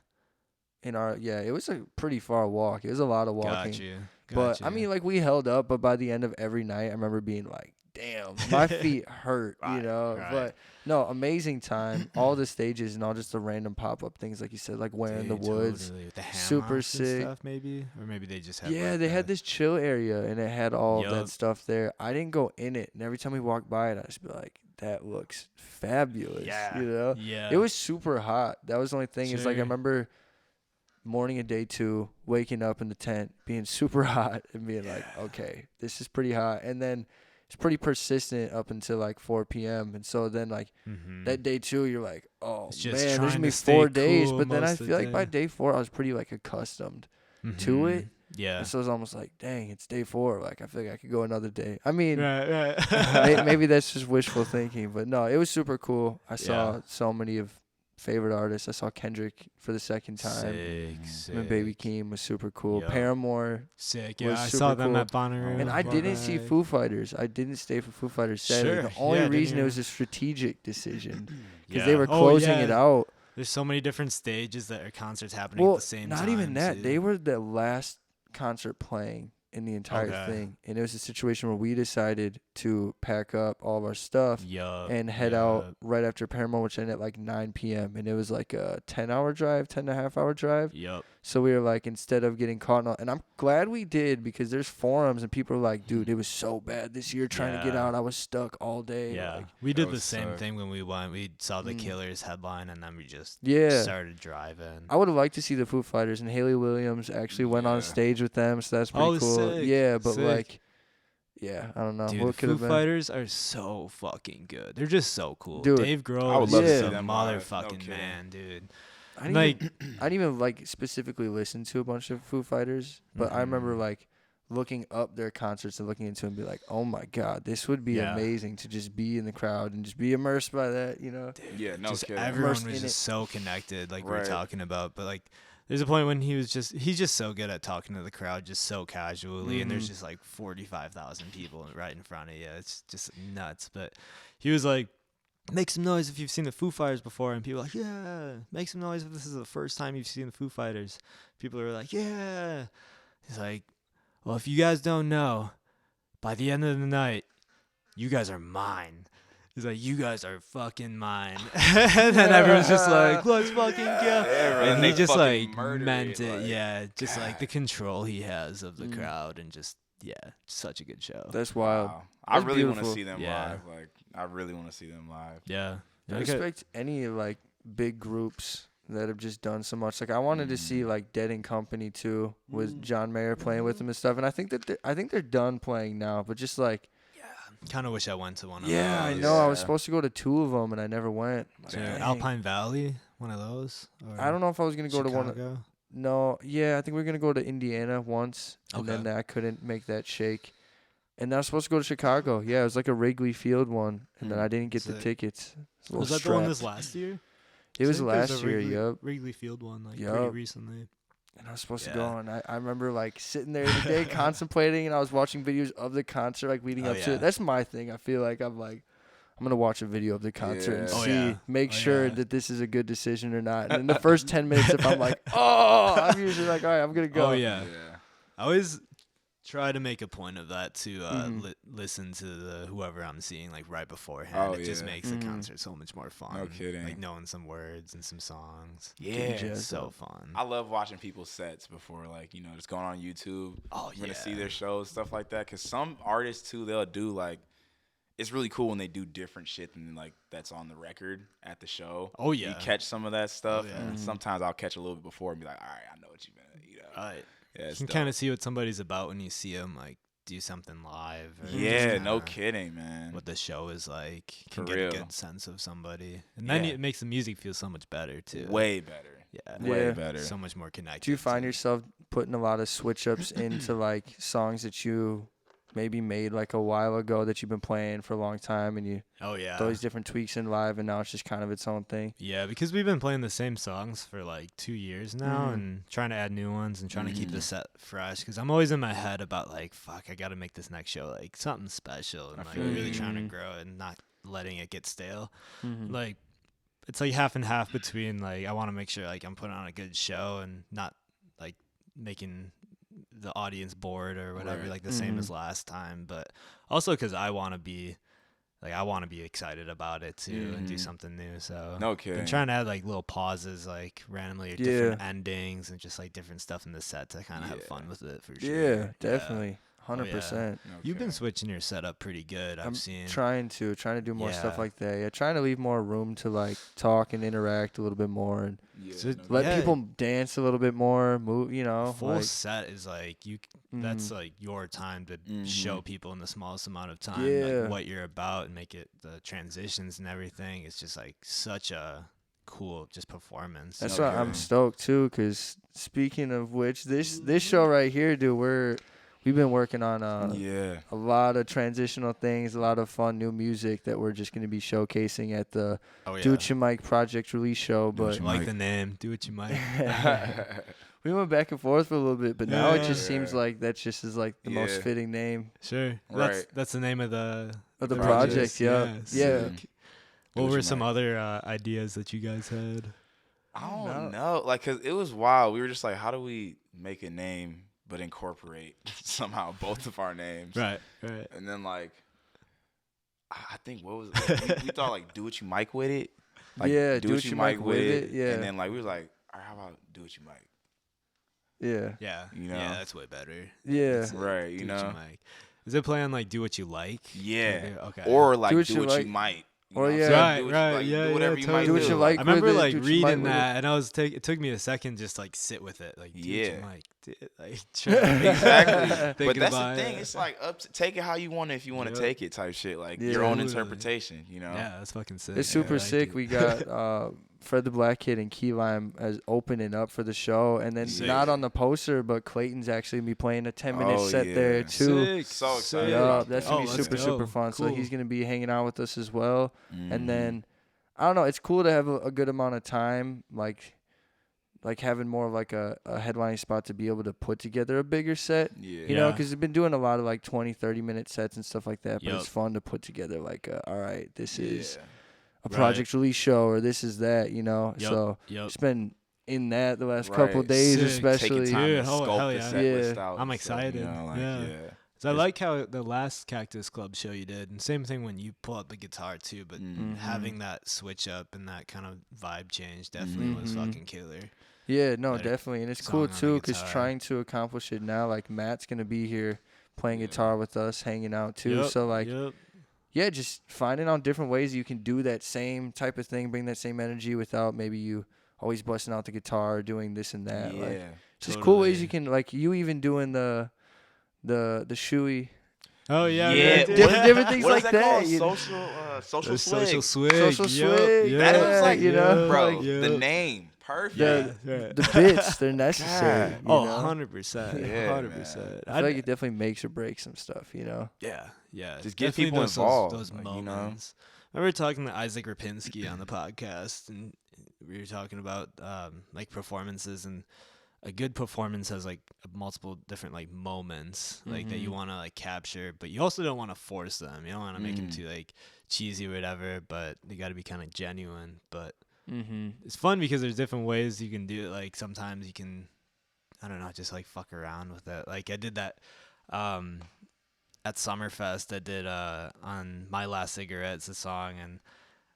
In our it was a pretty far walk. It was a lot of walking. got you. But I mean, like we held up. But by the end of every night, I remember being like, "Damn, my feet hurt," you Right, know. right. But no, amazing time. All the stages and all just the random pop up things, like you said, like where in the Dude, woods. totally. With the super hammocks and sick. stuff, maybe, or maybe they just had. Yeah, like they had the- this chill area and it had all of Yup. that stuff there. I didn't go in it, and every time we walked by it, I just be like, "That looks fabulous," Yeah, you know. Yeah, It was super hot. That was the only thing. Is like I Sure. remember morning of day 2, waking up in the tent, being super hot, and being like, okay, this is pretty hot. And then it's pretty persistent up until like 4 p.m. And so then like Mhm. that day 2, you're like, oh It's just man, there's trying gonna be to stay 4 days. cool But then I most of feel the like by day. day 4, I was pretty like accustomed to it. Mhm. Yeah. And so it was almost like, dang, it's day 4. Like I feel like I could go another day. I mean, Right. maybe that's just wishful thinking, but no, it was super cool. I saw Yeah. so many of favorite artists. I saw Kendrick for the second time. Sick, sick. And Baby Keem was super cool. Yup. Paramore. Sick. was Yeah, I super saw them cool. at Bonnaroo. And I one didn't see night. Foo Fighters. I didn't stay for Foo Fighters Saturday. Sure. The only Yeah, I didn't reason it hear- was a strategic decision because Yeah. they were Oh, closing yeah. it out. There's so many different stages that are concerts happening Well, at the same not time. even that. too. They were the last concert playing in the entire Okay. thing. And it was a situation where we decided to pack up all of our stuff Yup, and head out yup, right after Paramore, which ended at like 9 p.m. And it was like a 10-hour drive, 10.5-hour drive. Yup. So we were like, instead of getting caught in all, and I'm glad we did because there's forums and people are like, dude, it was so bad this year trying to get Yeah. out. I was stuck all day. Yeah, Like, we did the was same tough. thing when we went. We saw the Mm. Killers headline, and then we just yeah. started driving. I would have liked to see the Foo Fighters, and Haley Williams actually went on Yeah. stage with them, so that's pretty Oh, cool. sick, Yeah, but sick. like, yeah, I don't know. Dude, what the could Foo have been? Fighters are so fucking good. They're just so cool. Dude, Dave I Grohl would is love to just see a them live, no motherfucking kidding. man, dude. I didn't Like, even, I didn't even like specifically listen to a bunch of Foo Fighters, but I remember Mhm. like looking up their concerts and looking into it and be like, oh my god, this would be Yeah. amazing to just be in the crowd and just be immersed by that, you know? Yeah, no just kidding. everyone Immersed was in just it. so connected, like we were Right. talking about. But like, there's a point when he's just so good at talking to the crowd, just so casually, and there's Mhm. just like 45,000 people right in front of you. It's just nuts. But he was like, make some noise if you've seen the Foo Fighters before. And people are like, yeah, make some noise if this is the first time you've seen the Foo Fighters. People are like, yeah. He's like, well, if you guys don't know, by the end of the night, you guys are mine. He's like, you guys are fucking mine. And then everyone's just like, let's fucking go. Yeah, And he just like murdered meant it. like, Yeah. Just like the God. control he has of the crowd and just, yeah, such a good show. That's wild. Wow. I That's really want to beautiful. see them Yeah. live. Like, I really want to see them live. Yeah. I respect any like big groups that have just done so much. Like I wanted to see like Dead and Company too, with John Mayer playing with them and stuff. And I think they're done playing now. But just like, Kind of wish I went to one of yeah, I those. know. I was Yeah. supposed to go to 2 of them and I never went. To Dang. Alpine Valley, one of those. Or I don't know if I was gonna go to one. Chicago? No, yeah, I think we are gonna go to Indiana once, and Okay. then I couldn't make that shake. And I was supposed to go to Chicago. Yeah, it was like a Wrigley Field one, and then I didn't get the Sick. tickets. I Was was that the one this strapped. last year? It was I think there's last a year. Wrigley, Yup. Wrigley Field one, like Yup. pretty recently. And I was supposed to Yeah. go, and I remember like sitting there the day contemplating, and I was watching videos of the concert, like leading Oh, up to yeah. it. That's my thing. I feel like I'm gonna watch a video of the concert and Yeah. Oh, see, yeah. make Oh, sure yeah. that this is a good decision or not. And in the first 10 minutes, if I'm like, oh, I'm usually like, all right, I'm gonna go. Oh yeah. I always try to make a point of that to Mhm. listen to the whoever I'm seeing like right beforehand. Oh, It just yeah. makes the Mhm. concert so much more fun. No kidding. Like knowing some words and some songs. Yeah. jazzed So up. fun. I love watching people's sets before, like, you know, just going on YouTube. Oh You're yeah. going to see their shows, stuff like that. Because some artists, too, they'll do, like, it's really cool when they do different shit than, like, that's on the record at the show. Oh, You yeah. catch some of that stuff. yeah. And sometimes I'll catch a little bit before and be like, all right, I know what you meant. You know? Yeah, You it's can dope. kind of see what somebody's about when you see them like do something live. Or Yeah, just no kinda kidding, man. What the show is like. You For can get real. a good sense of somebody, and then Yeah. it makes the music feel so much better too. Way better. Yeah. Way Yeah. better. So much more connected. Do you find to- yourself putting a lot of switch ups into like songs that you maybe made like a while ago that you've been playing for a long time, and you Oh yeah. throw these different tweaks in live, and now it's just kind of its own thing? Yeah, because we've been playing the same songs for like 2 years now, Mhm. and trying to add new ones and trying to keep the Mhm. set fresh. Because I'm always in my head about like, fuck, I got to make this next show like something special, and I like feel really you. trying to Mhm. grow it and not letting it get stale. Mm-hmm. Like it's like half and half between like I want to make sure like I'm putting on a good show and not like making the audience bored or whatever, Right. like the same Mhm. as last time, but also because I want to be excited about it too and do Mhm. something new. So No I'm kidding. trying to add like little pauses, like randomly or different endings and just like different stuff in the set to kind of have Yeah. fun with it for sure. Yeah, definitely, 100%. No You've been kidding. switching your setup pretty good. I've I'm seen. trying to do more stuff Yeah. like that. Yeah, trying to leave more room to like talk and interact a little bit more, and Yeah, So no let Yeah. people dance a little bit more, move. You know, Full like, set is like you. That's mhm. like your time to Mhm. show people in the smallest amount of time Yeah. like what you're about and make it the transitions and everything. It's just like such a cool just performance. That's No why I'm kidding. stoked too. Cause speaking of which, this show right here, dude, we've been working on Yeah. a lot of transitional things, a lot of fun new music that we're just gonna be showcasing at the Oh yeah. Do What You Mike Project release show. Do What But You I like Mike. the name. Do what you might. we went back and forth for a little bit, but now it Yeah. just seems Yeah. like that just is like the most Yeah. fitting name Sure. Right. That's the name of the of the Project. project. Yeah, yeah. sick. Do What What were You some Might. other ideas that you guys had? I don't know. Like, cause it was wild. We were just like, how do we make a name but incorporate somehow both of our names? Right. Right. And then like, I think what was it? We thought like, do what you mic with it. Like, Yeah, do what you mic with it, yeah. And then like we was like, all right, how about do what you mic? Yeah, Yeah. You know? Yeah, that's way better. yeah. That's it. Right, you Do what know? might. Is it playing like do what you like? Yeah. Okay. Or like Do do what what you you, like. might. You Or know what I'm yeah. saying? Right, Do what right, you, like, yeah, do whatever yeah, you totally. might Do what do. you like I remember with it, like do what you might reading with it. that, and I was it took me a second just like sit with it, like do what you Yeah. like, like Exactly. But thinking that's about the thing. it. It's like take it how you want it if you want to Yep. take it type shit. Like Yeah. your own Totally. interpretation, you know? Yeah, that's fucking sick. It's I super like sick. it. We got Fred the Black Kid and Key Lime as opening up for the show, and then Sick. not on the poster, but Clayton's actually gonna be playing a 10-minute Oh, set yeah. there too. Sick, So excited sick. Yeah, about that's that. gonna be Oh, let's super go. fun. So Cool. he's gonna be hanging out with us as well, and Mhm. then I don't know. It's cool to have a good amount of time, like having more of like a headlining spot to be able to put together a bigger set. Yeah. You know, Yeah. because we've been doing a lot of like 20, 30-minute sets and stuff like that. But Yup. it's fun to put together like, all right, this is a project release show or this is that, you know. Yep, So yep. just been in that the last Right. couple days, Sick. especially. Taking time Dude, to hell sculpt the yeah. set list Yeah. out. I'm and stuff, excited. You know, like, Yeah. yeah. So I like how the last Cactus Club show you did, and same thing when you pull out the guitar too, but having that switch up and that kind of vibe change definitely was fucking killer. Yeah, no, Better definitely. And it's song cool on the too because guitar. trying to accomplish it now, like Matt's going to be here playing guitar with us, hanging out too. So like, yeah, just finding out different ways you can do that same type of thing, bring that same energy without maybe you always busting out the guitar, doing this and that. Yeah. Like, just cool ways you can, like you even doing the shoey. Oh yeah, Yeah. dude. Different things What like is that called? that. You know? Social The social swig. swig. Social Yup, swig, yup, That was like, you know, bro, like- the name. Perfect. The bits, they're necessary. God. You Oh, know? 100%. Yeah, 100%. I feel like it definitely makes or breaks some stuff, you know? Yeah, yeah. Just get Definitely people those involved, Those like, you know? moments. I remember talking to Isaac Rapinski on the podcast, and we were talking about like performances, and a good performance has like multiple different like moments like that you want to like capture, but you also don't want to force them. You don't want to make them too like cheesy or whatever, but they got to be kind of genuine. But it's fun because there's different ways you can do it. Like sometimes you can, I don't know, just like fuck around with it. Like I did that at Summerfest. I did on My Last Cigarette's a song, and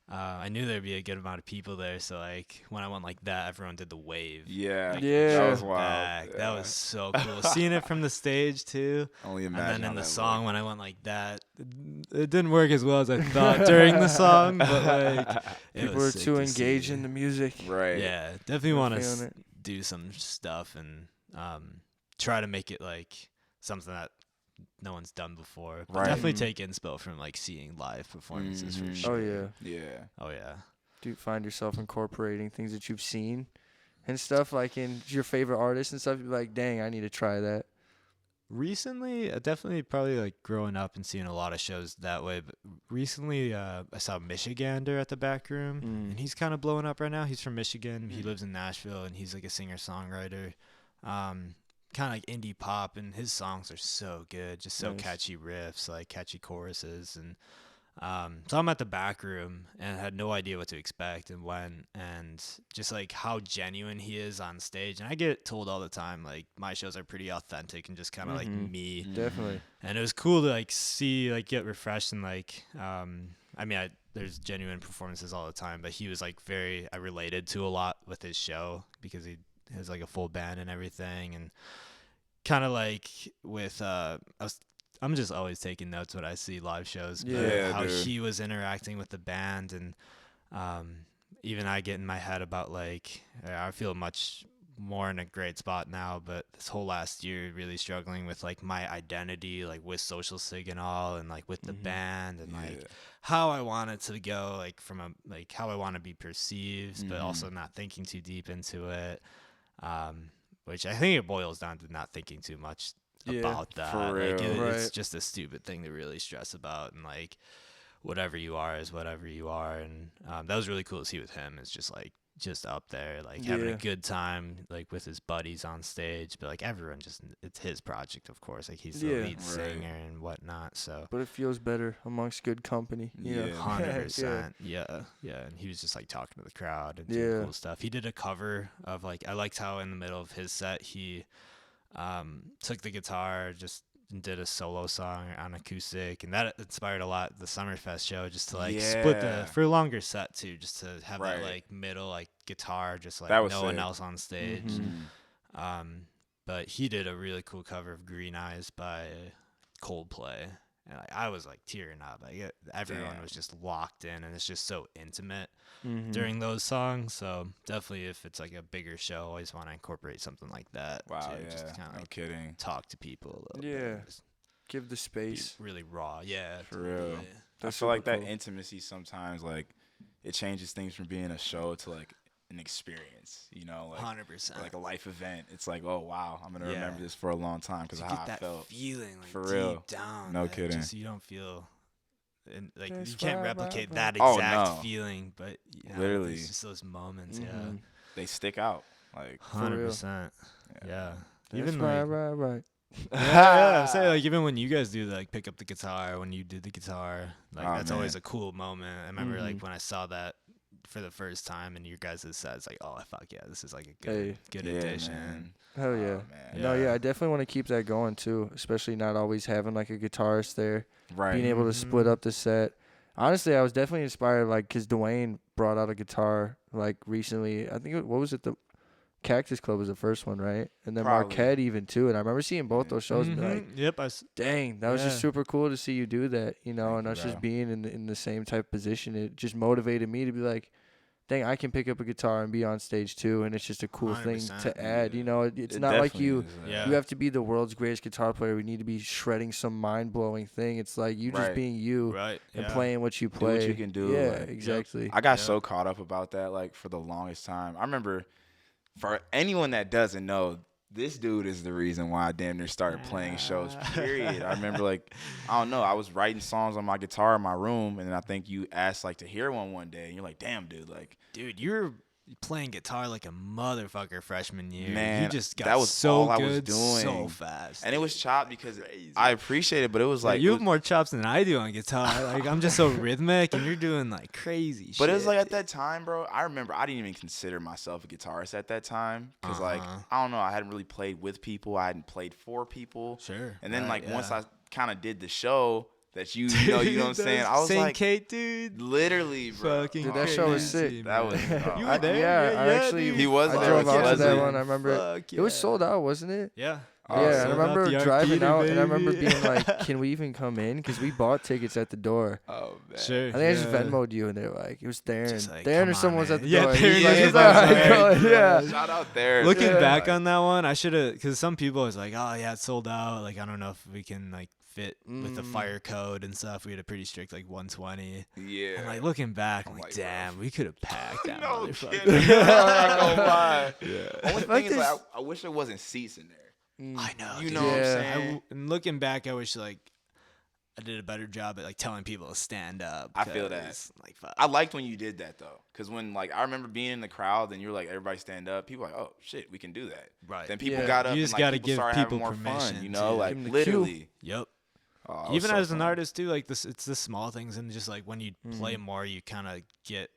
I knew there'd be a good amount of people there. So like when I went like that, everyone did the wave. Yeah. Like, Yeah. That was back. wild. Yeah. That was so cool. Seeing it from the stage too. Only And imagine then how in the that song, looked. when I went like that, it didn't work as well as I thought during the song. But like, it People was are sick too to engaged see. in the music. Right. Yeah, definitely We're want feeling to it. do some stuff and try to make it like something that no one's done before. But Right. definitely take inspo from like seeing live performances for sure. Oh, yeah. Yeah. Oh yeah. Do you find yourself incorporating things that you've seen and stuff, like in your favorite artists and stuff? You're like, dang, I need to try that. Recently, definitely probably like growing up and seeing a lot of shows that way. But recently, I saw Michigander at the Back Room, and he's kind of blowing up right now. He's from Michigan. He lives in Nashville, and he's like a singer-songwriter, kind of like indie pop. And his songs are so good, just so Nice. catchy riffs, like catchy choruses, and so I'm at the Back Room and had no idea what to expect and when, and just like how genuine he is on stage. And I get told all the time, like my shows are pretty authentic and just kind of like me. Definitely. And it was cool to like see, like get refreshed and like, I mean, there's genuine performances all the time, but he was like I related to a lot with his show because he has like a full band and everything. And kind of like with, I'm just always taking notes when I see live shows. But Yeah, how dude. he was interacting with the band, and even I get in my head about like I feel much more in a great spot now. But this whole last year, really struggling with like my identity, like with Social Sig and all, and like with the band, and like how I want it to go, like from a like how I want to be perceived, but also not thinking too deep into it. Which I think it boils down to not thinking too much about that. for Like real. Right. it's just a stupid thing to really stress about, and like whatever you are is whatever you are. And that was really cool to see with him. It's just like just up there, like having a Yeah. good time, like with his buddies on stage. But like everyone, just it's his project, of course. Like he's the Yeah. lead Right. singer and whatnot. So But it feels better amongst good company. You know? Yeah. 100%. Yeah. And he was just like talking to the crowd and doing Yeah. cool stuff. He did a cover of like, I liked how in the middle of his set he took the guitar, just did a solo song on acoustic, and that inspired a lot the Summerfest show, just to like split Yeah. for a longer set too, just to have Right. that like middle like guitar, just like That no was one sick. else on stage. But he did a really cool cover of Green Eyes by Coldplay, and like, I was like tearing up. Like everyone Damn. was just locked in, and it's just so intimate Mm-hmm. during those songs. So definitely, if it's like a bigger show, I always want to incorporate something like that. Wow, too, yeah. just to kind of No like kidding. talk to people a little Yeah. bit. Just Give the be space. really raw. Yeah, For real. totally. I That's feel like super that cool. intimacy sometimes, like, it changes things from being a show to, like, an experience, you know? Like, 100%. like a life event. It's like, oh, wow, I'm going to Yeah. remember this for a long time because You of how get I that felt. feeling like For deep real. down. No that kidding. Just, you don't feel. And like That's you can't right, replicate right, that right. Oh, exact no. feeling, but you know, Literally. it's just those moments. Mhm. They stick out. Like, Yeah, 100%. Yeah, That's even right, like right. Yeah, I'm saying, like, even when you guys do like pick up the guitar, when you did the guitar, like Oh, that's man. always a cool moment. I remember like Mhm. when I saw that for the first time and your guys' set, it's like, oh fuck yeah, this is like a Hey. good Yeah, addition. man. Hell Oh, yeah. man. No, yeah, Yeah. I definitely want to keep that going too, especially not always having like a guitarist there, Right. being able to split Mhm. up the set. Honestly, I was definitely inspired, like, because Duwayne brought out a guitar like recently. I think what was it? The Cactus Club was the first one, right? And then Probably. Marquette even too. And I remember seeing both Yeah. those shows and be like, Yep. dang, that was just Yeah. super cool to see you do that, you know. Thank And you, us just bro. being in the same type of position, it just motivated me to be like, dang, I can pick up a guitar and be on stage too, and it's just a cool thing 100%. to add. Yeah. You know, it's It not like definitely you. is, Yeah. You have to be the world's greatest guitar player. We need to be shredding some mind blowing thing. It's like you just Right. being you Right. and Yeah. playing what you Do play. what you can do, Yeah, like, exactly. I got Yeah. so caught up about that, like, for the longest time. I remember, for anyone that doesn't know, this dude is the reason why I damn near started playing shows, period. I remember, like, I don't know, I was writing songs on my guitar in my room, and then I think you asked, like, to hear one day, and you're like, damn, dude, like, Dude, you're playing guitar like a motherfucker freshman year. Man, you just got that was so all I was good so doing. fast. and it was chopped because Crazy. I appreciate it, but it was Yeah, like, you it have was- more chops than I do on guitar. Like I'm just so rhythmic, and you're doing like crazy shit. but it was like at that time, bro, I remember I didn't even consider myself a guitarist at that time because, like, I don't know, I hadn't really played with people, I hadn't played for people. Sure. And then, right, like, once yeah. I kind of did the show that you know what I'm saying, I was Saint like, Kate, dude. literally, bro. Fucking Dude, that show was crazy, sick. That was- man. oh, You I- were there? yeah, I actually- dude. He was I there drove with out to that Leslie. one. I remember Fuck it was yeah. sold out, wasn't it? Yeah. Oh, Yeah, and I sold out remember the driving Arcadian, out, and I remember baby. being like, "Can we even come in?" Because we bought tickets at the door. Oh, man. Sure. I think I just yeah. Venmoed you, and they're like, "It was Darren. Just like, Darren come or on, someone was man. at the Yeah, door." Darren He's like, was "He's at all the right, door. go." Yeah. Shout out there. Looking Yeah. back on that one, I should have, because some people was like, oh yeah, it's sold out. Like I don't know if we can like fit with the fire code and stuff. We had a pretty strict like 120. Yeah. And like looking back, I'm I'm like, like, damn, we could have packed that no motherfucker. kidding. I'm not gonna lie. Yeah. Only Like thing is, like, this- I wish there wasn't seats in there. I know. You dude. know what I'm Yeah. saying? And looking back, I wish like I did a better job at like telling people to stand up. I feel that. 'cause, Like, fuck. I liked when you did that though, because when, like, I remember being in the crowd and you were like, everybody stand up. People were like, oh shit, we can do that. Right. Then people Yeah. got up You and just like gotta people give started people having more fun. permission You know, to- like Give 'em the literally. Yep. Oh, it was Even so as an fun. artist too, like this, it's the small things, and just like when you play more, you kind of get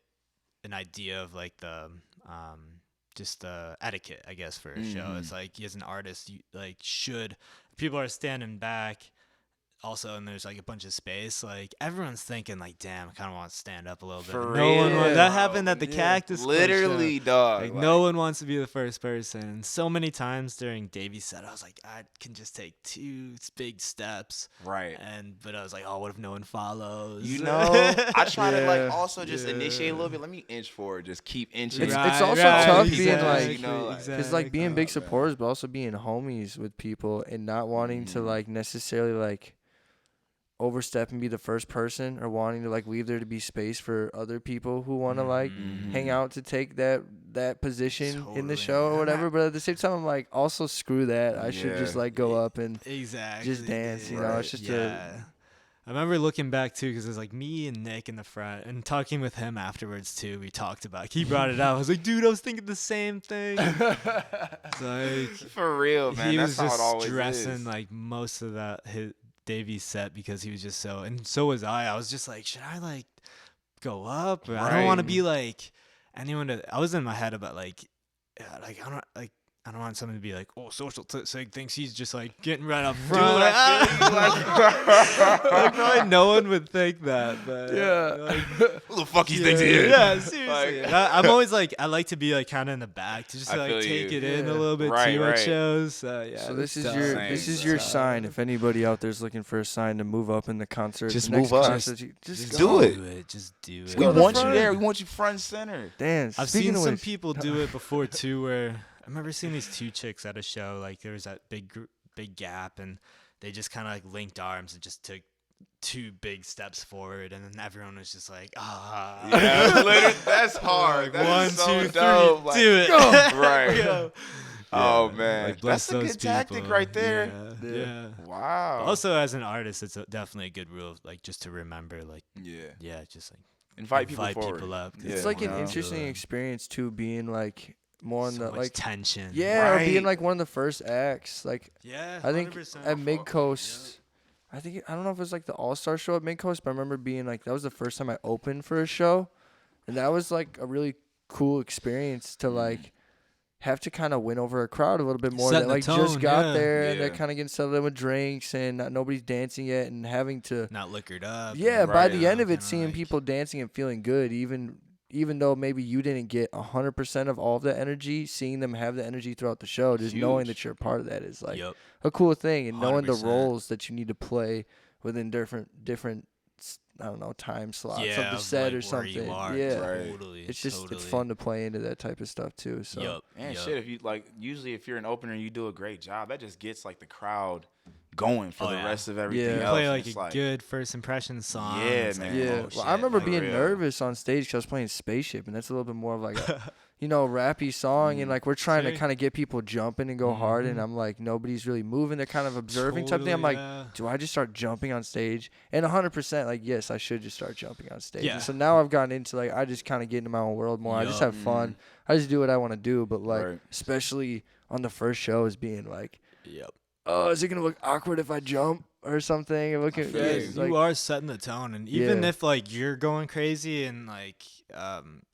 an idea of like the just the etiquette, I guess, for a show. It's like as an artist, you like should people are standing back. Also, and there's like a bunch of space. Like everyone's thinking, like, "Damn, I kind of want to stand up a little bit." For No one real, wants. That bro. happened at the Cactus Club show. Literally, dog. Like, no one wants to be the first person. And so many times during Davy's set, I was like, I can just take two big steps. Right. But I was like, oh, what if no one follows? You know, I try to like Yeah. also just initiate a little bit. Let me inch forward. Just keep inching. It's Right, also right, tough exactly, being like, you know, like- it's like being big man. supporters, but also being homies with people and not wanting to like necessarily like overstep and be the first person, or wanting to like leave there to be space for other people who want to like hang out to take that position in Totally. the show or whatever. But at the same time, I'm like, also screw that. I should just Yeah. like go up and Exactly. just dance. You dude. know, it's just yeah. I remember looking back too, because it was like me and Nick in the front, and talking with him afterwards too. We talked about. He brought it up. I was like, dude, I was thinking the same thing. It's like For real, man. he That's was how just it always stressing is. like most of that his Davy's set, because he was just so, and so was I. I was just like, should I like go up? Or I don't want to be like anyone to. I was in my head about like I don't want someone to be like, oh, Social Sig thinks he's just like getting right up front. Dude, Like, I like, probably no one would think that, but like, Who the fuck he thinks he is? yeah, seriously. Like- I'm always like, I like to be like kind of in the back to just I like feel take you. it in a Yeah. little bit Right, too right. at shows. Yeah. So this is that's your tough. this is Same, your Tough. sign. If anybody out there's looking for a sign to move up in the concert, Just the next move up. concert, just Just do go. it. Just do it. We Go to the want you front. there. We want you front and center. Dance. I've Speaking seen of some which- people do it before too, where I remember seeing these two chicks at a show. Like there was that big gap, and they just kind of like linked arms and just took two big steps forward, and then everyone was just like, ah. Yeah, literally, that's hard. Like, That is 1, so 2, 3, dope. Like, do it. Right. Go. Oh Yeah, man, like, bless that's a those good tactic people. right there. Yeah. Wow. Also, as an artist, it's definitely a good rule, like just to remember, like, yeah. just like Invite people forward. people up. 'cause Yeah, It's they like an wanna interesting do it. experience too, being like more on So the much like tension. yeah, or being Right. like one of the first acts. Like Yeah, I think 100%. at Mid Coast, I don't know if it was like the All Star show at Mid Coast, but I remember being like that was the first time I opened for a show, and that was like a really cool experience to like have to kind of win over a crowd a little bit more Setting that the like just tone, got yeah. there and they're Yeah. kind of getting settled in with drinks and nobody's dancing yet and having to Not liquored up. yeah and, by Right. the you know, end of it kinda seeing like- people dancing and feeling good even though maybe you didn't get 100% of all of the energy, seeing them have the energy throughout the show, just knowing Huge. that you're a part of that is like Yep. a cool thing, and knowing the 100%. roles that you need to play within different I don't know, time slots Yeah, of the of, set like, or where something. you are. Yeah. Right. Totally. It's just totally. it's fun to play into that type of stuff too. So Yup. And yup. shit, if you like, usually if you're an opener and you do a great job, that just gets like the crowd going for Oh, the yeah. rest of everything Yeah. You else. play and like it's a good first impression song. Yeah, it's like, man. yeah, oh, well, shit, I remember like, being real. nervous on stage because I was playing Spaceship, and that's a little bit more of like a, rappy song, and like we're trying to See? kind of get people jumping and go hard, and Mhm. I'm like nobody's really moving. They're kind of observing type thing. I'm Totally, like, yeah. do I just start jumping on stage? And 100% like yes, I should just start jumping on stage. Yeah. And so now I've gotten into like I just kind of get into my own world more. I just Yup. have fun. I just do what I want to do. But like Right. especially on the first show is being like, Yep. oh, is it gonna look awkward if I jump or something? And look at feel it's you. like, You are setting the tone, and even Yeah. if like you're going crazy and like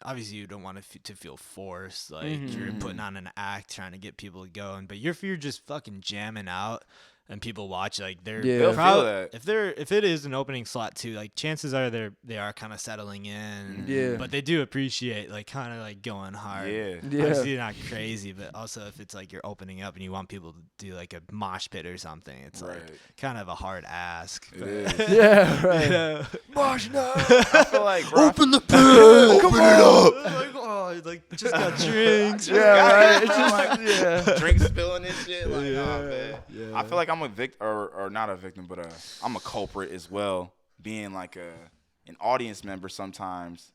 obviously you don't want to feel forced, like you're Mhm. putting on an act trying to get people going, but if you're just fucking jamming out and people watch, like they're Yeah. They'll proud, feel that. if it is an opening slot too, like chances are they are kind of settling in, Yeah. but they do appreciate like kind of like going hard. Yeah. Yeah. Obviously not crazy, but also if it's like you're opening up and you want people to do like a mosh pit or something, it's like Right. kind of a hard ask. It but- is. yeah, right. Yeah. Mosh now. I feel like, bro, Open the pit. Open it up. Like, oh, like just got drinks. Yeah, right. It's Like, just yeah. drink spilling and shit. Like, Yeah, nah, man. yeah. I feel like I'm a victim, or not a victim, but I'm a culprit as well. Being like an audience member sometimes.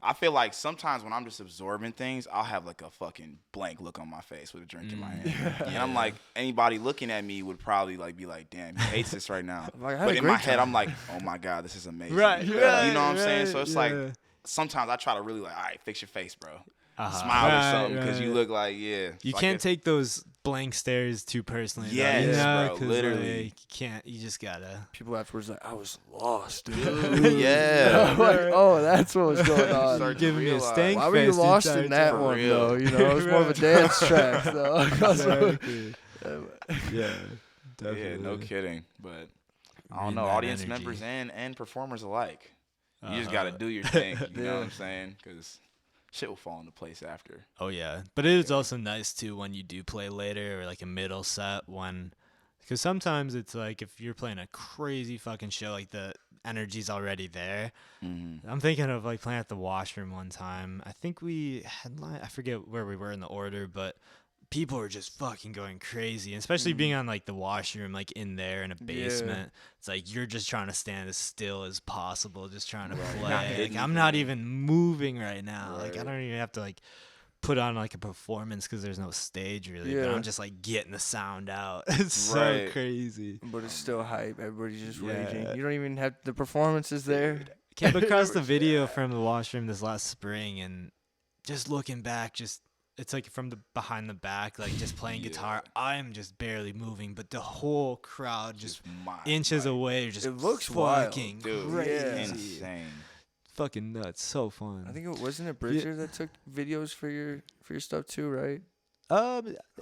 I feel like sometimes when I'm just absorbing things, I'll have like a fucking blank look on my face with a drink in my hand. And I'm like, anybody looking at me would probably like be like, damn, he hates this right now. Like, I had But a in great my head, time. I'm like, oh my God, this is amazing. Right, You right, know what I'm saying? So right, it's yeah. like, sometimes I try to really like, all right, fix your face, bro. Uh-huh. Smile or Right, something because you right. look like, yeah. You like can't it's- take those blank stares too personally. though, Yes, you know, bro, 'cause, literally. like, you can't. You just gotta. People afterwards like I was lost. Yeah. I'm like, oh, that's what was going on. Start to Giving me a realize. stank Why were you face the lost entire in that time. For one real. though? You know, it was more of a dance track though. Exactly. Yeah. Yeah, no kidding. But I don't Reading know, that audience energy. members and performers alike. You just Uh-huh. got to do your thing. You know Yeah. what I'm saying? Because shit will fall into place after. Oh yeah, but it is also nice too when you do play later or like a middle set because sometimes it's like if you're playing a crazy fucking show, like the energy's already there. Mm-hmm. I'm thinking of like playing at the washroom one time. I think we headline. I forget where we were in the order, but people were just fucking going crazy, and especially being on like the washroom, like in there in a basement. It's like you're just trying to stand as still as possible, just trying to Right. Not play. hitting Like, I'm not anything. even moving right now. Like I Right. don't even have to like put on like a performance because there's no stage really. But Yeah. I'm just like getting the sound out. It's so Right. crazy. But it's still hype. Everybody's just Yeah. raging. You don't even have the performances there. Came across the video from the washroom this last spring, and just looking back, just it's like from the behind the back, like just playing guitar. I'm just barely moving, but the whole crowd just inches away, just It looks wild, fucking Dude, crazy, insane. fucking nuts, so fun. I think it wasn't Bridger that took videos for your stuff too, right?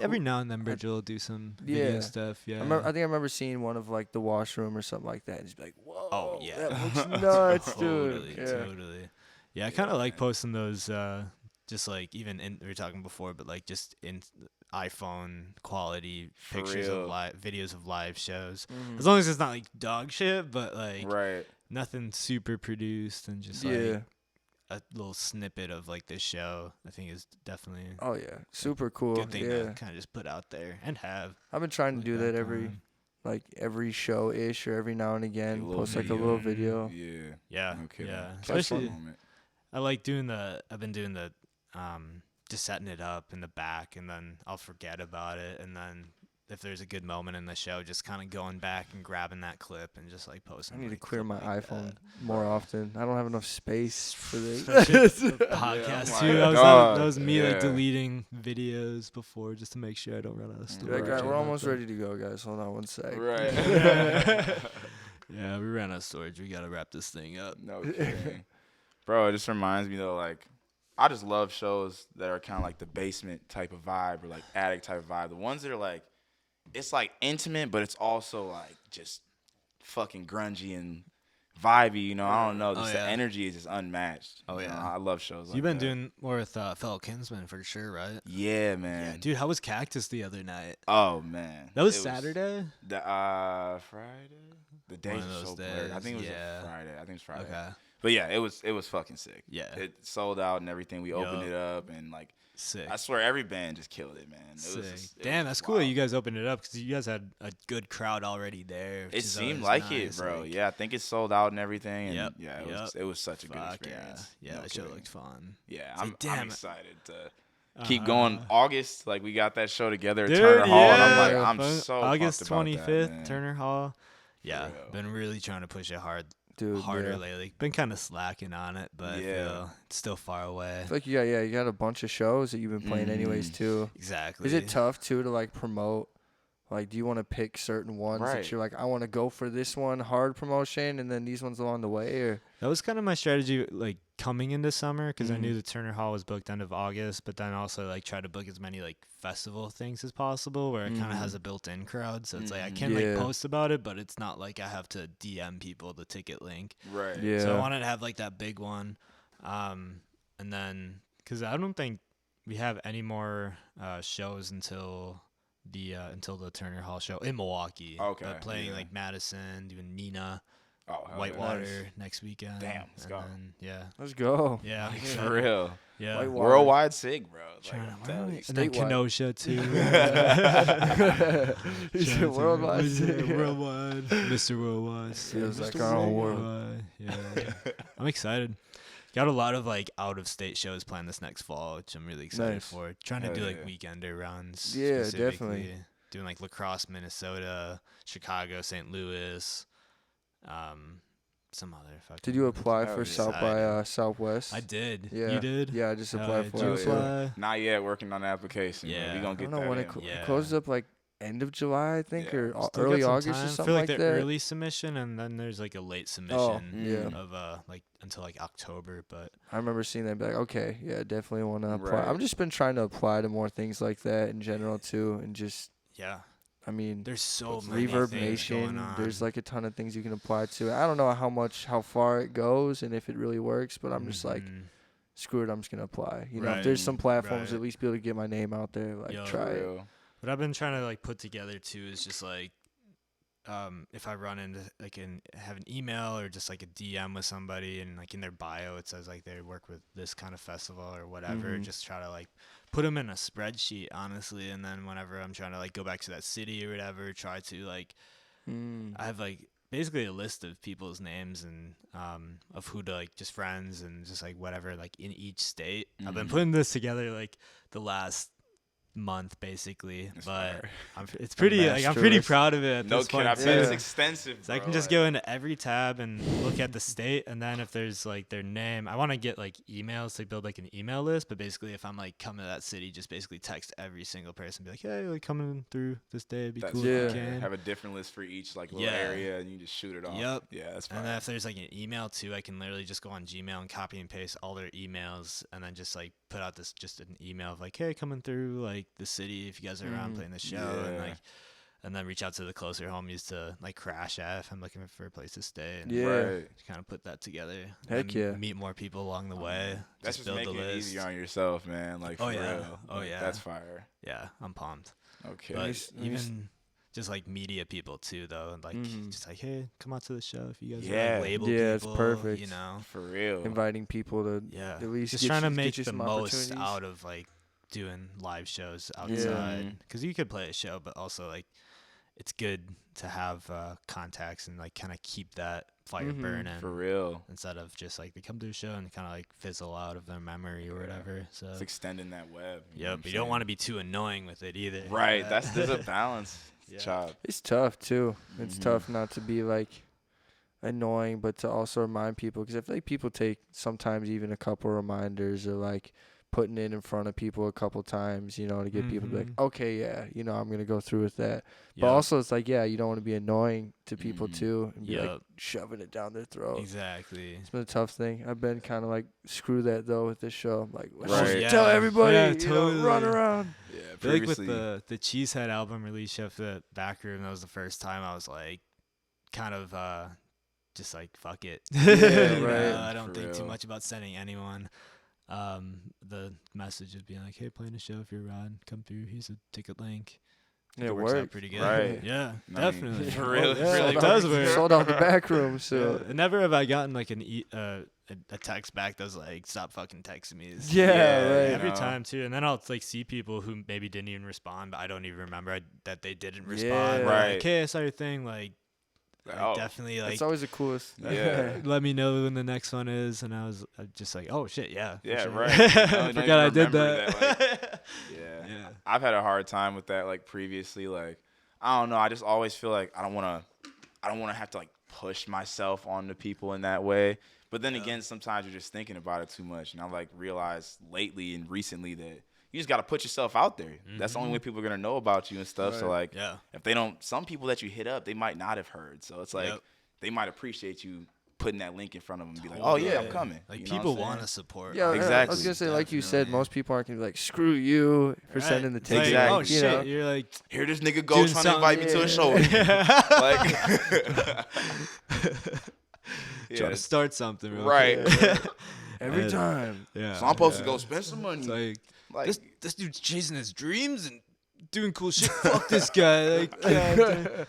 Every now and then Bridget will do some video Yeah. stuff. Yeah, I think I remember seeing one of like the washroom or something like that, and just be like, "Whoa, Oh, yeah. that looks nuts, totally, dude." Yeah. totally. Yeah, I kind of like posting those. Just like even we were talking before, but like just in iPhone quality For pictures real. of live videos of live shows. Mhm. As long as it's not like dog shit, but like Right. nothing super produced and just Yeah. like a little snippet of like this show. I think is definitely a Oh yeah, super cool. good thing Yeah, to kind of just put out there and have. I've been trying to look do that back every on. every show ish or every now and again. A little Post like a video. little video. Yeah. Yeah, No kidding. yeah. Catch that Especially moment. I like doing I've been doing just setting it up in the back, and then I'll forget about it, and then if there's a good moment in the show, just kind of going back and grabbing that clip and just like posting. I need to like, clear clip my like iPhone that. more often. I don't have enough space for this. Podcast Yeah, too. oh my That was me like God, yeah. deleting videos before just to make sure I don't run out of storage. Like, Right. we're almost ready to go, guys. Hold on one sec. Right. Yeah, we ran out of storage. We gotta wrap this thing up. No kidding. Bro, it just reminds me though, like, I just love shows that are kind of like the basement type of vibe or like attic type of vibe. The ones that are like, it's like intimate, but it's also like just fucking grungy and vibey. You know, I don't know. Just the yeah. energy is just unmatched. Oh, You know, yeah. I love shows like You've been that. doing more with fellow Kinsmen for sure, right? Yeah, man. Dude, how was Cactus the other night? Oh man. That was It Saturday? The Friday. The days One of are those so blurred. I days, think it was yeah. a Friday. I think it was Friday. Okay. But yeah, it was fucking sick. Yeah. It sold out and everything. We opened Yup. it up and like Sick. I swear every band just killed it, man. It Sick. was just, Damn, that's cool that you guys opened it up because you guys had a good crowd already there. which It is seemed always like it, nice, bro. like, Yeah, I think it sold out and everything. And Yep, yeah, yep. it was such a good Fuck experience. yeah. Yeah, No that show kidding. looked fun. Yeah, It's like, I'm damn. excited to keep going. August, like we got that show together at Dude, Turner Hall, and I'm yeah. like, I'm Fun- so August pumped about that, 25th, man. Turner Hall. Yeah, real. been really trying to push it Dude, harder yeah. lately. Been kind of slacking on it, but I Yeah. feel it's still far away. I feel like you got a bunch of shows that you've been playing anyways too. Exactly. Is it tough too to like promote? Like, do you want to pick certain ones Right. that you're like, I want to go for this one hard promotion, and then these ones along the way, or That was kind of my strategy, like coming into summer, because I Mhm. knew the Turner Hall was booked end of August, but then also like try to book as many like festival things as possible, where it kind of has a built-in crowd. So it's like I can Yeah. like post about it, but it's not like I have to DM people the ticket link. Right. yeah, So I wanted to have like that big one, and then because I don't think we have any more shows until the Turner Hall show in Milwaukee. Okay, But playing yeah. like Madison, doing Nina. Oh, hell Whitewater Nice. next weekend. Damn, let's and go. then, yeah. let's go. Yeah. I'm Yeah. excited. For real. Yeah. Whitewater. Worldwide sig, bro. Like, Trying I'm to- telling you. and then statewide. Kenosha too. He's Trying to- worldwide. Yeah, worldwide. Mr. Worldwide. Feels like Mr. our own world. Worldwide. Yeah. I'm excited. Got a lot of like out of state shows planned this next fall, which I'm really excited Nice. for. Trying to Hell do like yeah. weekender runs. Yeah, specifically. definitely. Doing like La Crosse, Minnesota, Chicago, St. Louis, some other fucking. Did you apply Hell for yeah. South by Southwest? I did. Yeah. You did? Yeah, I just Hell applied yeah. for Did you it. apply? Not yet. Working on the application. Yeah. We gonna I get don't know that when in. it Yeah. closed up, like end of July, I think, Yeah. or Still got early some August or time something for like, like the that. early submission, and then there's like a late Oh, submission yeah. of like until like October. But I remember seeing that and be like, okay, yeah, definitely want to apply. Right. I've just been trying to apply to more things like that in general too, and just, yeah, I mean, there's so many Reverb things Nation. going on. There's like a ton of things you can apply to. I don't know how far it goes and if it really works, but I'm just like, Mhm. screw it, I'm just gonna apply. You know, Right. if there's some platforms Right. at least be able to get my name out there, like Yo. try For it. real. What I've been trying to like put together too is just like, if I run into like have an email or just like a DM with somebody and like in their bio it says like they work with this kind of festival or whatever, Mhm. just try to like put them in a spreadsheet honestly, and then whenever I'm trying to like go back to that city or whatever, try to like I have like basically a list of people's names and of who to like just friends and just like whatever like in each state. I've been Mhm. putting this together like the last month basically, That's but fire. it's pretty like I'm master pretty list. proud of it at No this kid, point. I bet it's Yeah. extensive. So I bro, can just like- go into every tab and look at the state, and then if there's like their name, I want to get like emails to build like an email list. But basically, if I'm like coming to that city, just basically text every single person, be like, hey, like coming through this day, it'd be That's cool Yeah. if you fire. can. Have a different list for each like little Yeah. area, and you just shoot it off. Yep. Yeah, that's fine. And then if there's like an email too, I can literally just go on Gmail and copy and paste all their emails, and then just like put out this just an email of like, hey, coming through like the city if you guys are around playing the show, and Yeah. like, and then reach out to the closer homies to like crash at if I'm looking for a place to stay. And Yeah. just kind of put that together. Heck and yeah. Meet more people along the way. That's just build making the it list. easier on yourself, man. Like, Oh, for yeah. real. Oh, Like, yeah. That's fire. Yeah, I'm pumped. Okay. But Nice. even just like media people too, though, like Mhm. just like, hey, come out to the show if you guys are Yeah. like label Yeah, it's people. perfect. You know. For real. Inviting people to Yeah. at least Just get trying to you- make get you the some most opportunities. out of like doing live shows outside, Mhm. because you could play a show, but also like it's good to have contacts and like kind of keep that fire burning For real. instead of just like they come to a show and kind of like fizzle out of their memory or whatever. So It's extending that web. yep, but you don't want to be too annoying with it either. Right. There's a balance. Yeah. Job. It's tough too. It's tough not to be like annoying, but to also remind people, because I feel like people take sometimes even a couple reminders or like putting it in front of people a couple times, you know, to get people to be like, okay, yeah, you know, I'm gonna go through with that. But also, it's like, yeah, you don't want to be annoying to people too, and be like shoving it down their throat. Exactly. It's been a tough thing. I've been kind of like, screw that though with this show. I'm like, Right. tell everybody, Yeah, you know, run around. Yeah. I feel like with Previously. the Cheesehead album release show for the back room, that was the first time I was like, kind of just like fuck it. Yeah, You right. know, I don't For think too real. much about sending anyone the message of being like, hey, playing a show if you're around, come through. Here's a ticket link. Yeah, it works out worked. pretty good. Right. Yeah, I mean, definitely. for real. Yeah, It sold does out- work. Sold out the back room, so. Yeah, and never have I gotten like a text back that was like, stop fucking texting me. Yeah, right. Every know. time too, and then I'll like see people who maybe didn't even respond, but I don't even remember that they didn't respond. Yeah. They're Right. Like, hey, I saw your thing. Like Oh. definitely like It's always the coolest. Yeah. let me know when the next one is, and I was just like, oh shit, yeah. for Yeah, sure. right. I You forgot I did remember that. that, Yeah. Yeah. I've had a hard time with that like previously. Like, I don't know. I just always feel like I don't want to have to like push myself onto people in that way. But then again, sometimes you're just thinking about it too much. And I like realized lately and recently that you just got to put yourself out there. That's the only way people are going to know about you and stuff. So like, Yeah. if they don't, some people that you hit up, they might not have heard. So it's like, Yep. they might appreciate you putting that link in front of them and be like, oh yeah, I'm coming. Like You know what people I'm saying? want to support. Yeah, Exactly. I was gonna say, like you said, most people aren't gonna be like, "Screw you" for Right. sending the It's like, ticket. Exactly. oh you shit, know? you're like Here this nigga go Doing trying to invite me to a show. Like, trying to start something, real right. quick. Every Yeah. time. Yeah. So I'm supposed to go spend some money. It's like Like, this dude's chasing his dreams and doing cool shit. Fuck this guy. Like, God damn.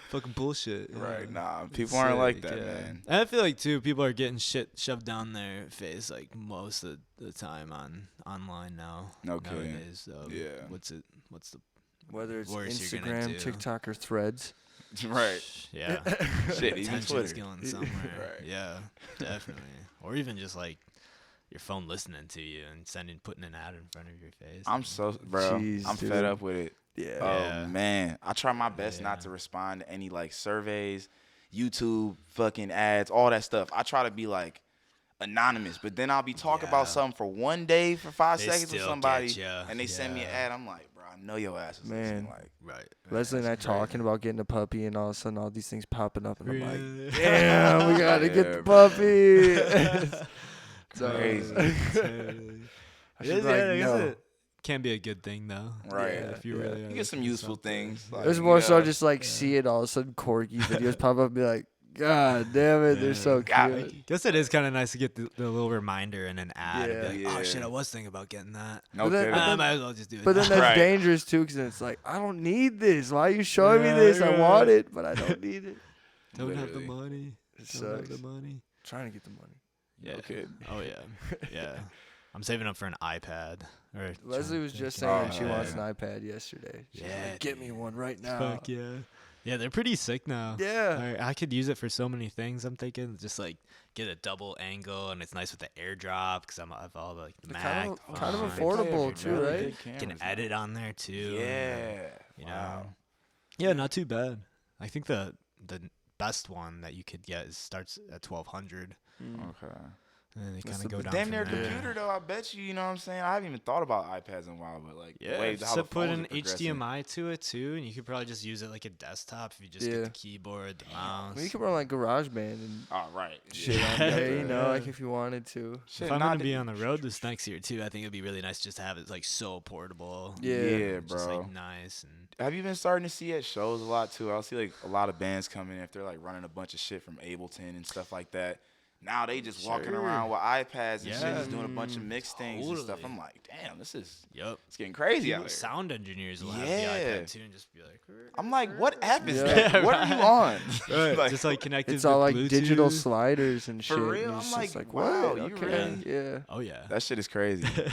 Fucking bullshit. you right? know? Nah, people It's aren't like like, that, yeah. man. And I feel like too, people are getting shit shoved down their face like most of the time online now. Okay. Nowadays, so Yeah. What's the Whether it's worst you're gonna Instagram, do? TikTok, or Threads. Right. Yeah. Shit, even Attention's Twitter. going somewhere. Right. Yeah, definitely. Or even just like your phone listening to you and putting an ad in front of your face. I'm so, bro. Jeez, I'm dude. fed up with it. Yeah. Yeah. Oh man, I try my best not Yeah. to respond to any like surveys, YouTube fucking ads, all that stuff. I try to be like anonymous, but then I'll be talking about Yeah. something for one day for 5 They seconds with still somebody, get ya. and they send me an Yeah. ad. I'm like, bro, I know your ass is Man. listening. Like, right. Leslie and I That's crazy. talking about getting a puppy, and all of a sudden, all these things popping up, and I'm like, Really? "Damn, we gotta get Yeah, the bro. puppy." crazy. I should be like, no. Can be a good thing though. Right. Yeah, If you yeah. really are You get some looking for useful something. things. Like, It was more so yeah. just like see it all of a sudden corgi videos pop up and be like, God damn it, they're so God. cute. Guess it is kind of nice to get the little reminder in an ad. And be Yeah. like, oh Yeah. shit, I was thinking about getting that. No But then- kidding. but I then- might as well just do it. But then now. that's Right. dangerous too, because it's like, I don't need this. Why are you showing me Right, this? I want right. it, but I don't need it. don't have the Literally. money. It Don't have sucks. the money. Trying to get the money. Yeah. Okay. Oh yeah. Yeah. I'm saving up for an iPad. Or Leslie was just Oh, saying she wants an yeah. iPad yesterday. She's Yeah, like, get me one right now. Fuck yeah. Yeah, they're pretty sick now. Yeah. I could use it for so many things. I'm thinking just like get a double angle, and it's nice with the AirDrop because I have all the, like the They're Mac. kind of phone. affordable too, Really right? good Can cameras now. edit on there too. Yeah. You Wow. know. Yeah, not too bad. I think the best one that you could get starts at 1200, Okay. and then they kind It's of go a down damn from near there. computer though. I bet you. You know what I'm saying? I haven't even thought about iPads in a while, but like, Yeah, the way how so the put phones an are progressing. HDMI to it too, and you could probably just use it like a desktop if you just Yeah. get the keyboard, the mouse. Well, you could run like GarageBand and Oh right. shit on there, you know, like if you wanted to. Shit, If I'm nah, gonna be on the road this next year too, I think it'd be really nice just to have it like so portable. Yeah. Just bro. like nice and Have you been starting to see at shows a lot too? I'll see like a lot of bands come in if they're like running a bunch of shit from Ableton and stuff like that. Now they just walking Sure. around with iPads and shit, Yeah. just doing a bunch of mix things and stuff. Totally. I'm like, damn, this is yep. it's getting crazy out People- here. Sound engineers will have the Yeah. iPad too and just be like, I'm like, what app is Yeah. that? Yeah, What are you on? right. just like connected. It's all with like digital Bluetooth. sliders and For shit. and real? it's I'm just like, what? wow, you Okay. really- Yeah. Oh yeah. That shit is crazy. Yeah.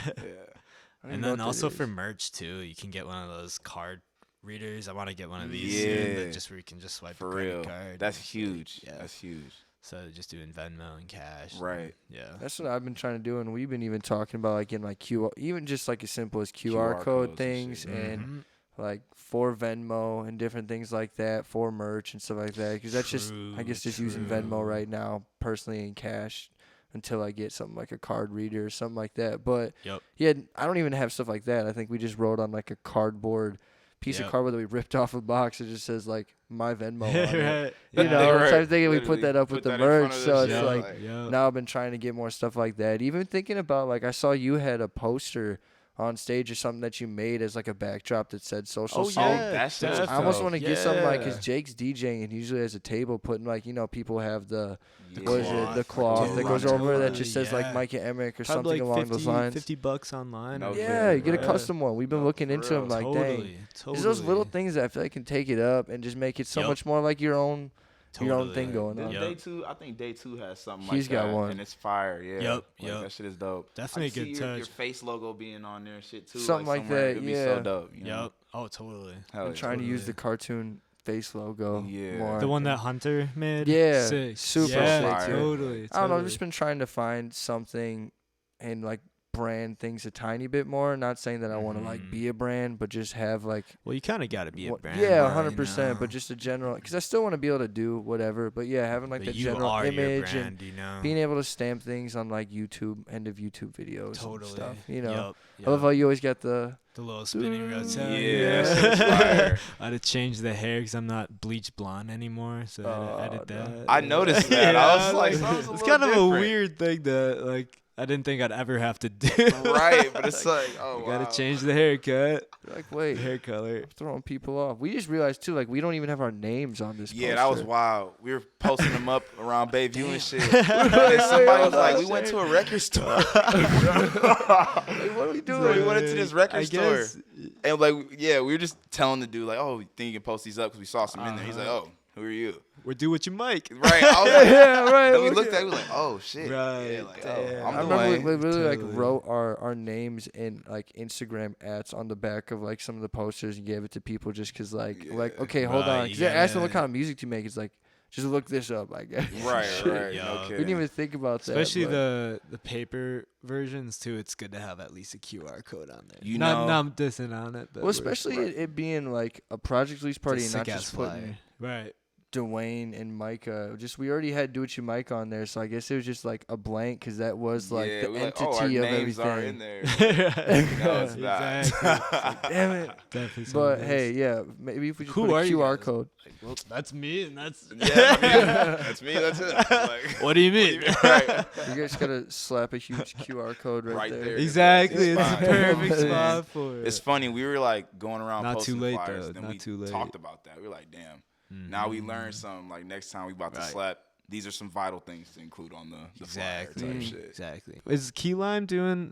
I don't And know then what that also is. for merch too, you can get one of those card readers. I want to get one of these Yeah. soon, that just where you can just swipe For a credit real. card. That's and shit. huge. Yeah. That's huge. So just doing Venmo and cash. Right. Yeah. That's what I've been trying to do, and we've been even talking about like getting like QR, even just like as simple as QR QR code codes and things shit. and Mhm. like for Venmo and different things like that for merch and stuff like that. Because that's just, I guess, just using Venmo True. right now personally in cash until I get something like a card reader or something like that. But Yep. yeah, I don't even have stuff like that. I think we just wrote on like a cardboard piece of Yep. cardboard that we ripped off a box. It just says like my Venmo on it. Right. You Yeah. know, Right. so I'm thinking we Literally put that up with put the that in front merch. of So this it's shit, like, Yep. now I've been trying to get more stuff like that. Even thinking about like I saw you had a poster on stage or something that you made as like a backdrop that said social Oh, sig. yeah. that shit was I almost dope. want to get something like, because Yeah. Jake's DJing and he usually has a table putting like, you know, people have the Yeah. what is it, the cloth. cloth that Dude, goes over that totally, just says like yeah. Micah Emrich or Probably something like along those lines. $50 online. No or Yeah, you get a whatever. custom one. We've been No, looking for into real. them like, Totally. dang. Totally. It's those little things that I feel like can take it up and just make it so Yep. much more like your own Totally. thing going This on. Yep. Day 2, I think Day 2 has something He's like got that, one. and it's fire. Yeah. Yep, Like, yep. that shit is dope. Definitely I can a good see your touch. face logo being on there and shit too. Something like somewhere. that, It'd be yeah. so dope. You know? Yep. Oh, totally. Hell I'm yeah. trying to use totally. the cartoon face logo Yeah. more. The one that Hunter made? Yeah, Sick. super yeah, sick, dude. totally. I don't know. I've just been trying to find something and like brand things a tiny bit more. Not saying that I want to like Mhm. be a brand, but just have like Well, you kind of got to be a what- brand. yeah, right 100%. now. But just a general, because I still want to be able to do whatever. But yeah, having like But the you general are your image and brand, you know. being able to stamp things on like YouTube, end of YouTube videos Totally. and stuff. You know, Yep, I love yep. how you always got the The little spinning rotation. Yeah, that shit's fire. I had to change the hair because I'm not bleach blonde anymore, so I had to edit no. that. I noticed that. I was like, sounds a it's little kind of a different. weird thing that like I didn't think I'd ever have to do. Right, but it's like, oh, You wow. gotta change the haircut, like wait, hair color. throwing people off. We just realized too, like we don't even have our names on this. Yeah, that was poster. wild. We were posting them up around Bayview and shit. And then somebody was like, we went to a record store. Like, what are we doing? We went into this record I store. guess- And like, yeah, we were just telling the dude, like, oh, you think you can post these up because we saw some in there. He's like, oh, who are you? We're do what you mic. Right. I was like, Yeah, right. Then we look looked at- at it, we was like, oh, shit. Right, Yeah, like, damn. oh, I'm I remember we Duwayne. really like Totally. wrote our names in like Instagram ads on the back of like some of the posters and gave it to people just because like Yeah. okay, hold Right, on, because you I asked them what gotta- kind of music to make. It's like just look this up, I guess. Right, Shit. right. Yeah. No We We kidding. didn't even think about that. Especially but- the paper versions too. It's good to have at least a QR code on there. You not know- not I'm dissing on it, but well, especially it being like a project release party and not just putting Right. Duwayne and Micah. Just we already had Do What You Mike on there, so I guess it was just like a blank because that was like Yeah, the we entity like, oh, our of names are in everything. there. No, it's not. Exactly. Damn it! Definitely. But hey, yeah, maybe if we just Who put a are you QR guys? code. well, that's me, and that's. Yeah, that's me. That's it. Like, What do you mean? right. You guys gotta slap a huge QR code right, Right there. there. Exactly. It's the Spot. perfect Yeah. spot for it. It's funny. We were like going around Not posting too late, flyers. though. Then Not we too late. talked about that. We were like, damn. Now we learned something. Like next time we about to Right. slap. These are some vital things to include on the Exactly. flyer type shit. Exactly. Is Key Lime doing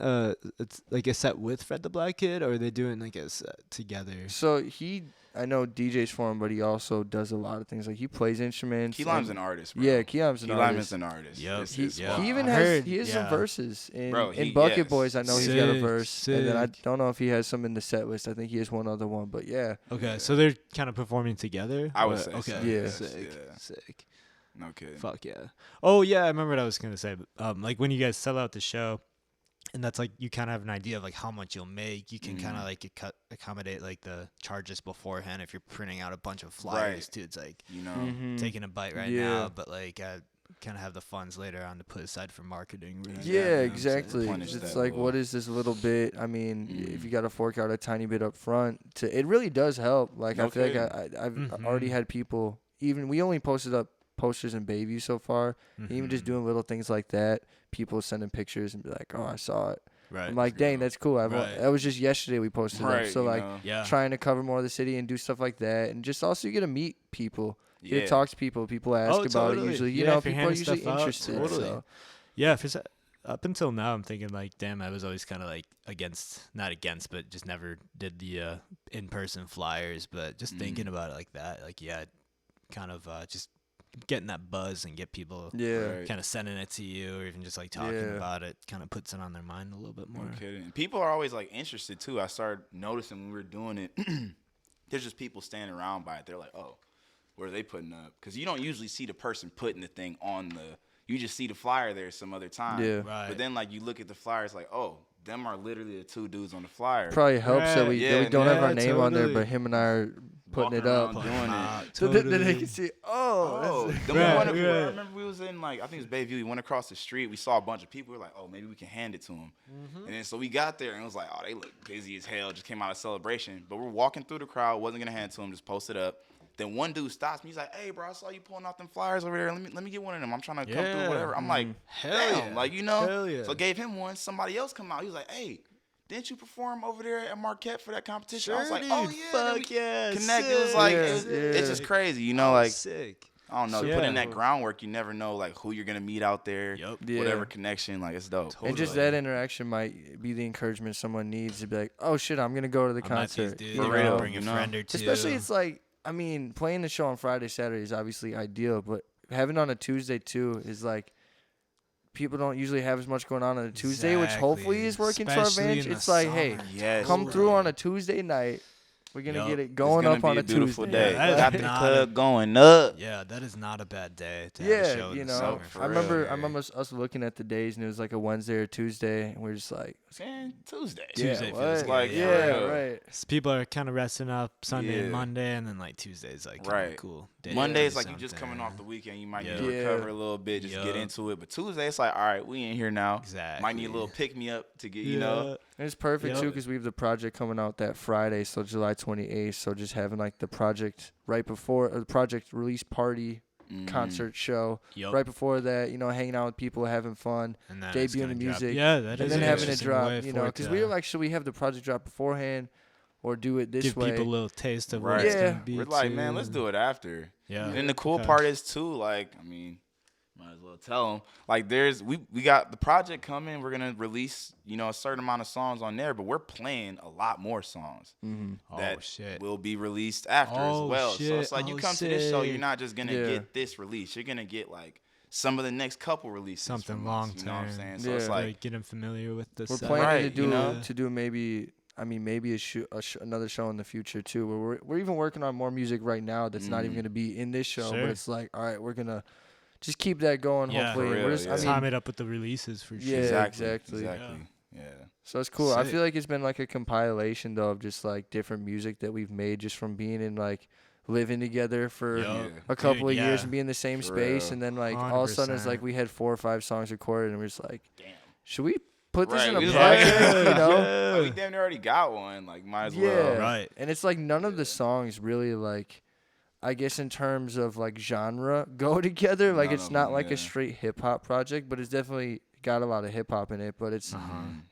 it's like a set with Fred the Black Kid, or are they doing like a set together? So I know DJs for him, but he also does a lot of things. Like he plays instruments. Key Lime's and- an artist, bro. Yeah, Key Lime's an Key Lime artist. is an artist. Yep. It's He, his Yeah. he even I has heard- he has some yeah. verses Bro, in he- Bucket yes. Boys. I know he's got a Sick, verse, and then I sick. don't know if he has some in the set list. I think he has one other one, but yeah. Okay, Yeah. so they're kind of performing together. I would Or- say okay. so, Yeah. yes, Sick. yeah. Sick. No kidding. Fuck yeah. Oh yeah, I remember what I was gonna say. Like when you guys sell out the show, and that's like you kind of have an idea of like how much you'll make. You can kind of like accommodate like the charges beforehand if you're printing out a bunch of flyers Right. too. It's like You know. Mhm. taking a bite right Yeah. now, but like kind of have the funds later on to put aside for marketing. Right? Yeah, you know what I'm saying? exactly. Replenish It's that like, little- what is this little bit? I mean, if Mm. you got to fork out a tiny bit up front, it really does help. Like No I feel kidding. like I've Mhm. already had people. Even we only posted up posters in Bayview so far. Even just Mhm. doing little things like that, people sending pictures and be like, "Oh, I saw it." Right. I'm like, "Dang, that's cool." Right. That was just yesterday we posted Right. up. So you like, know? yeah. trying to cover more of the city and do stuff like that, and just also you get to meet people. You get Yeah. to talk to people. People ask Oh, about totally. it. Usually, you Yeah, know, if you're people are handing usually stuff out, interested. totally. So. Yeah, up until now, I'm thinking like, damn, I was always kind of like not against, but just never did the in-person flyers. But just thinking about it like that, like yeah, kind of just getting that buzz and get people Yeah. Right. kind of sending it to you, or even just like talking Yeah. about it, kind of puts it on their mind a little bit more. No kidding. People are always like interested too. I started noticing when we were doing it. there's just people standing around by it. They're like, oh, what are they putting up? Because you don't usually see the person putting the thing on the. You just see the flyer there some other time. Yeah. Right. But then like you look at the flyer, it's like, oh, them are literally the two dudes on the flyer. Probably helps that Right. we don't have our name on there, totally. but him and I are putting it Walking up. around doing it. So then they can see, Oh, that's then Right, I right. remember we was in like I think it was Bayview. We went across the street. We saw a bunch of people. We were like, oh, maybe we can hand it to them. And then so we got there and it was like, oh, they look busy as hell. Just came out of celebration, but we're walking through the crowd. Wasn't gonna hand it to them. Just post it up. Then one dude stops me. He's like, hey, bro, I saw you pulling out them flyers over there. Let me get one of them. I'm trying to come through, whatever. I'm like, Hell damn, yeah. like you know. Hell yeah. So I gave him one. Somebody else come out. He was like, hey. Didn't you perform over there at Marquette for that competition? I was like, oh, yeah. Then Fuck yeah. connect. It was like, it's just crazy, you know, like, sick. I don't know. So, Put in yeah. that groundwork. You never know, like, who you're going to meet out there. Yup. Yeah. Whatever connection. Like, it's dope. And just that interaction might be the encouragement someone needs to be like, oh shit, I'm gonna go to the I met these concert. dudes. you For I'm gonna know? real, bring a you know? friend or two. Especially it's like, I mean, playing the show on Friday, Saturday is obviously ideal, but having it on a Tuesday too is like people don't usually have as much going on a Tuesday, which hopefully is working to our Especially advantage. in the It's like, hey, summer. Yes, come bro. through on a Tuesday night. We're gonna Yup. get it It's going gonna up be on a beautiful Tuesday. day. Yeah, Got that's the not club going up. Yeah, that is not a bad day to have a Yeah, show in you the know, summer. For I remember, real. I remember us looking at the days, and it was like a Wednesday or Tuesday, and we're just like, Man, Tuesday. Tuesday yeah, feels what? good, Like, yeah. yeah, for real. right. So people are kind of resting up Sunday and Yeah. Monday, and then like Tuesday's like kinda Right. cool. Day Monday's to like do you just something. coming off the weekend. You might Yeah. need to recover a little bit, just get Yeah. into it. But Tuesday, it's like, all right, we in here now. Exactly. Might need a little pick me up to get, you know. And it's perfect Yep. too because we have the project coming out that Friday, so July 28th. So just having like the project right before the project release party, concert show Yup. right before that. You know, hanging out with people, having fun, And then it's debuting gonna the drop. music, Yeah, that is and then an having it interesting drop. way You for know, it because to we were like, should we have the project drop beforehand or do it this give way? people a little taste of what Right. it's Yeah. gonna be. We're like, too. man, let's do it after. Yeah. And then the cool Okay. part is too, like, I mean, might as well tell them. Like, we got the project coming. We're gonna release, you know, a certain amount of songs on there, but we're playing a lot more songs Oh that shit. will be released after Oh, as well. So shit. it's like you Oh, come to this show, you're sick. not just gonna Yeah. get this release. You're gonna get like some of the next couple releases. Something from long us, you know what I'm term. saying? So Yeah. it's like, getting familiar with the We're set. planning Right, you know? to do maybe. I mean, maybe another show in the future too. Where we're even working on more music right now that's not even going to be in this show. Sure. But it's like, all right, we're gonna just keep that going. Yeah. Hopefully, For And real, we're just, yeah. I mean, Time it up with the releases for sure. Yeah, exactly. exactly. Yeah. so it's cool. I Sick. feel like it's been like a compilation though of just like different music that we've made just from being in like living together for Yup. a couple Dude, of years yeah. and being in the same For space, real. and then like all of a sudden it's 100%. like we had 4 or 5 songs recorded, and we're just like, Damn. should we put this Right, in a we was project? like, you know? Like, we damn near already got one. Like, might as Yeah. well. Right. And it's like none of the songs really like, I guess in terms of like genre go together. Like None it's of not them, like yeah. a straight hip hop project, but it's definitely got a lot of hip hop in it. But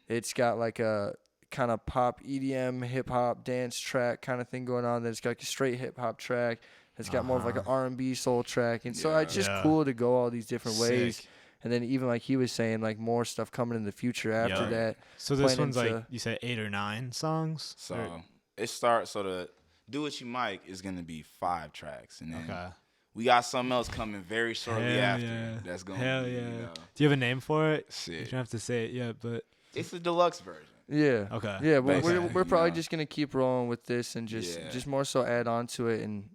it's got like a kind of pop EDM hip hop dance track kind of thing going on. Then it's got like a straight hip hop track. It's got more of like an R&B soul track, and so Yeah. it's just Yeah. cool to go all these different ways. Sick. And then even like he was saying, like more stuff coming in the future after Yeah. that. So this planning one's like to- you said 8 or 9 songs. So Or- it starts. So the Do What You Might is gonna be 5 tracks, and then okay. we got something else coming very shortly Hell after. yeah. That's gonna Hell be, yeah. you know, Do you have a name for it? You shit. don't have to say it yet, but It's a deluxe version. Yeah. okay. Yeah, we're Basically, probably you know. just gonna keep rolling with this and Yeah. just more so add on to it and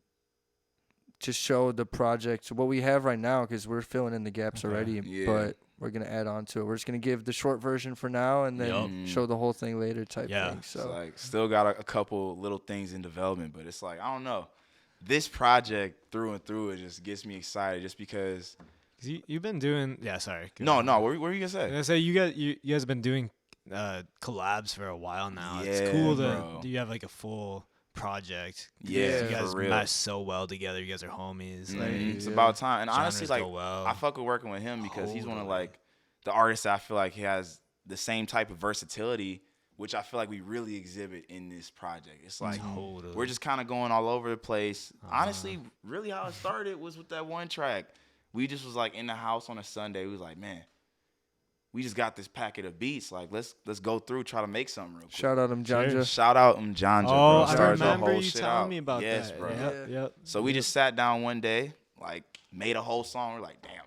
just show the project what we have right now because we're filling in the gaps Okay. already. Yeah. But we're gonna add on to it. We're just gonna give the short version for now and then Yup. show the whole thing later type Yeah. thing. It's So like still got a couple little things in development, but it's like I don't know. This project through and through it just gets me excited just because. 'Cause you've been doing sorry. Go No, on. no. What were you gonna I was say? gonna say you guys have been doing collabs for a while now. It's Yeah, cool bro. that you have like a full project. Yeah, you guys for real. mesh so well together. You guys are homies. Mhm. Like It's Yeah. about time. And genres honestly, like go well. I fuck with working with him because he's one of Totally. like the artists that I feel like he has the same type of versatility, which I feel like we really exhibit in this project. It's like Totally. we're just kind of going all over the place. Honestly, really how it started was with that one track. We just was like in the house on a Sunday. We was like, man, we just got this packet of beats. Like let's go through, try to make something real quick. shout out Mjanja. Shout out Mjanja, Oh, bro. I Started the remember whole you shit telling out. me about yes, that. bro. Yep. So we just sat down one day, like made a whole song. We're like, damn,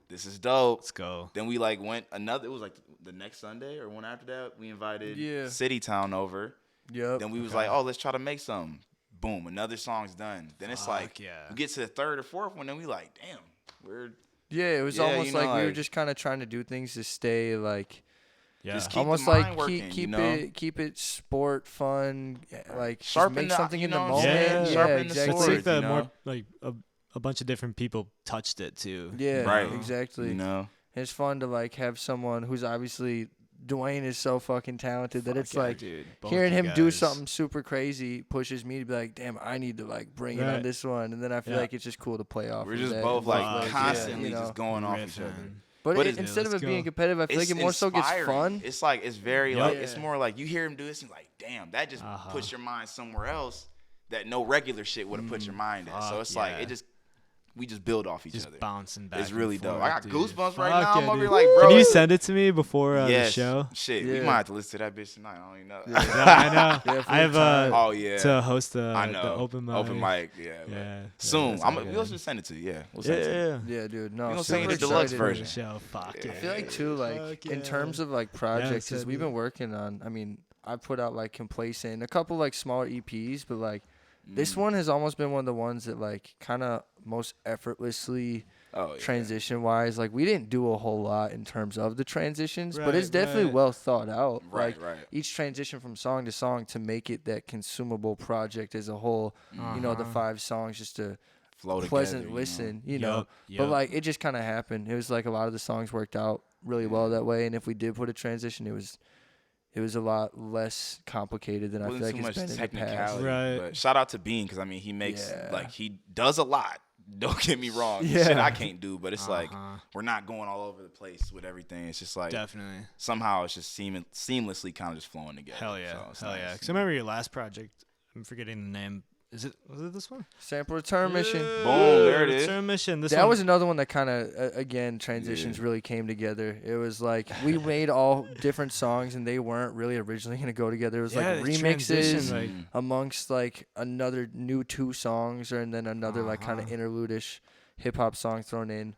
this is dope. Let's go. Then we like went another. It was like the next Sunday or one after that. We invited Yeah. City Town over. Yep. Then we was like, oh, let's try to make something. boom, another song's done. Then it's like yeah. we get to the third or fourth one, and we like, damn, we're Yeah, it was Yeah, almost you know, like we were like- just kind of trying to do things to stay like Yeah. just keep almost the mind like working, keep you know? keep it sport fun, like Sharpen just make the- something you in the know what I'm moment. saying? Yeah, Sharpen the exactly. It's sword. like the you know? more like a bunch of different people touched it too. Yeah, Right. exactly. You know, It's fun to like have someone who's obviously Duwayne is so fucking talented that it's like dude, both hearing you him do guys. something super crazy pushes me to be like, damn, I need to like bring it on Right. this one, and then I feel Yeah. like it's just cool to play off. we're of just that both and like stuff yeah, constantly you know? just going off each other. Riffing. But But it, it's- instead of let's it being go. competitive, I feel like it more so gets inspiring. fun. It's like it's very Yup. like it's more like you hear him do this and you're like, damn, that just puts your mind somewhere else that no regular shit would have put your mind in. So fuck it's like yeah. we just build off each Just other. bouncing back. It's and really dope. I got forth, dude. goosebumps right Fuck now. yeah, I'm over here dude. like, bro. Can you it's- send it to me before yes. the show? Shit, we Yeah. might have to listen to that bitch tonight. I don't even know. Yeah, I know. Yeah, for I have the time. Oh yeah. to host the I know. open mic. Open mic. Yeah. Yeah. Soon. that's I'm. all We'll good. just send it to you. Yeah. We'll Yeah, send it to you. yeah. Yeah, dude. No, We gonna super sing the excited. deluxe For version. the show. Fuck Yeah. I feel like too, like Fuck in yeah. terms of like projects, send is we've it. been working on. I mean, I put out like Complacent, a couple like smaller EPs, but like this one has almost been one of the ones that like kind of most effortlessly Oh yeah. transition wise. Like we didn't do a whole lot in terms of the transitions, but it's Right, definitely right. well thought out. Right. Like Right. each transition from song to song to make it that consumable project as a whole. You know, the 5 songs just to Flow pleasant together, listen, you know. Yup, But yup. like it just kind of happened. It was like a lot of the songs worked out really well that way, and if we did put a transition, it was a lot less complicated than I feel Wasn't like too it's much been in the past. technicality. Right. But shout out to Bean because I mean he makes Yeah. like he does a lot. Don't get me wrong. Yeah. Shit I can't do, but it's like Uh-huh. we're not going all over the place with everything. It's just like Definitely. somehow it's just seamlessly kind of just flowing together. Hell yeah. So it's Hell yeah. nice. Because I remember your last project. I'm forgetting the name. Was it this one? Sample return mission. Boom, there it is. Return mission. This That one, was another one that kind of again transitions really came together. It was like we made all different songs and they weren't really originally gonna go together. It was Yeah, like they remixes transitioned, like- amongst like another new 2 songs and then another like kind of interlude-ish hip hop song thrown in.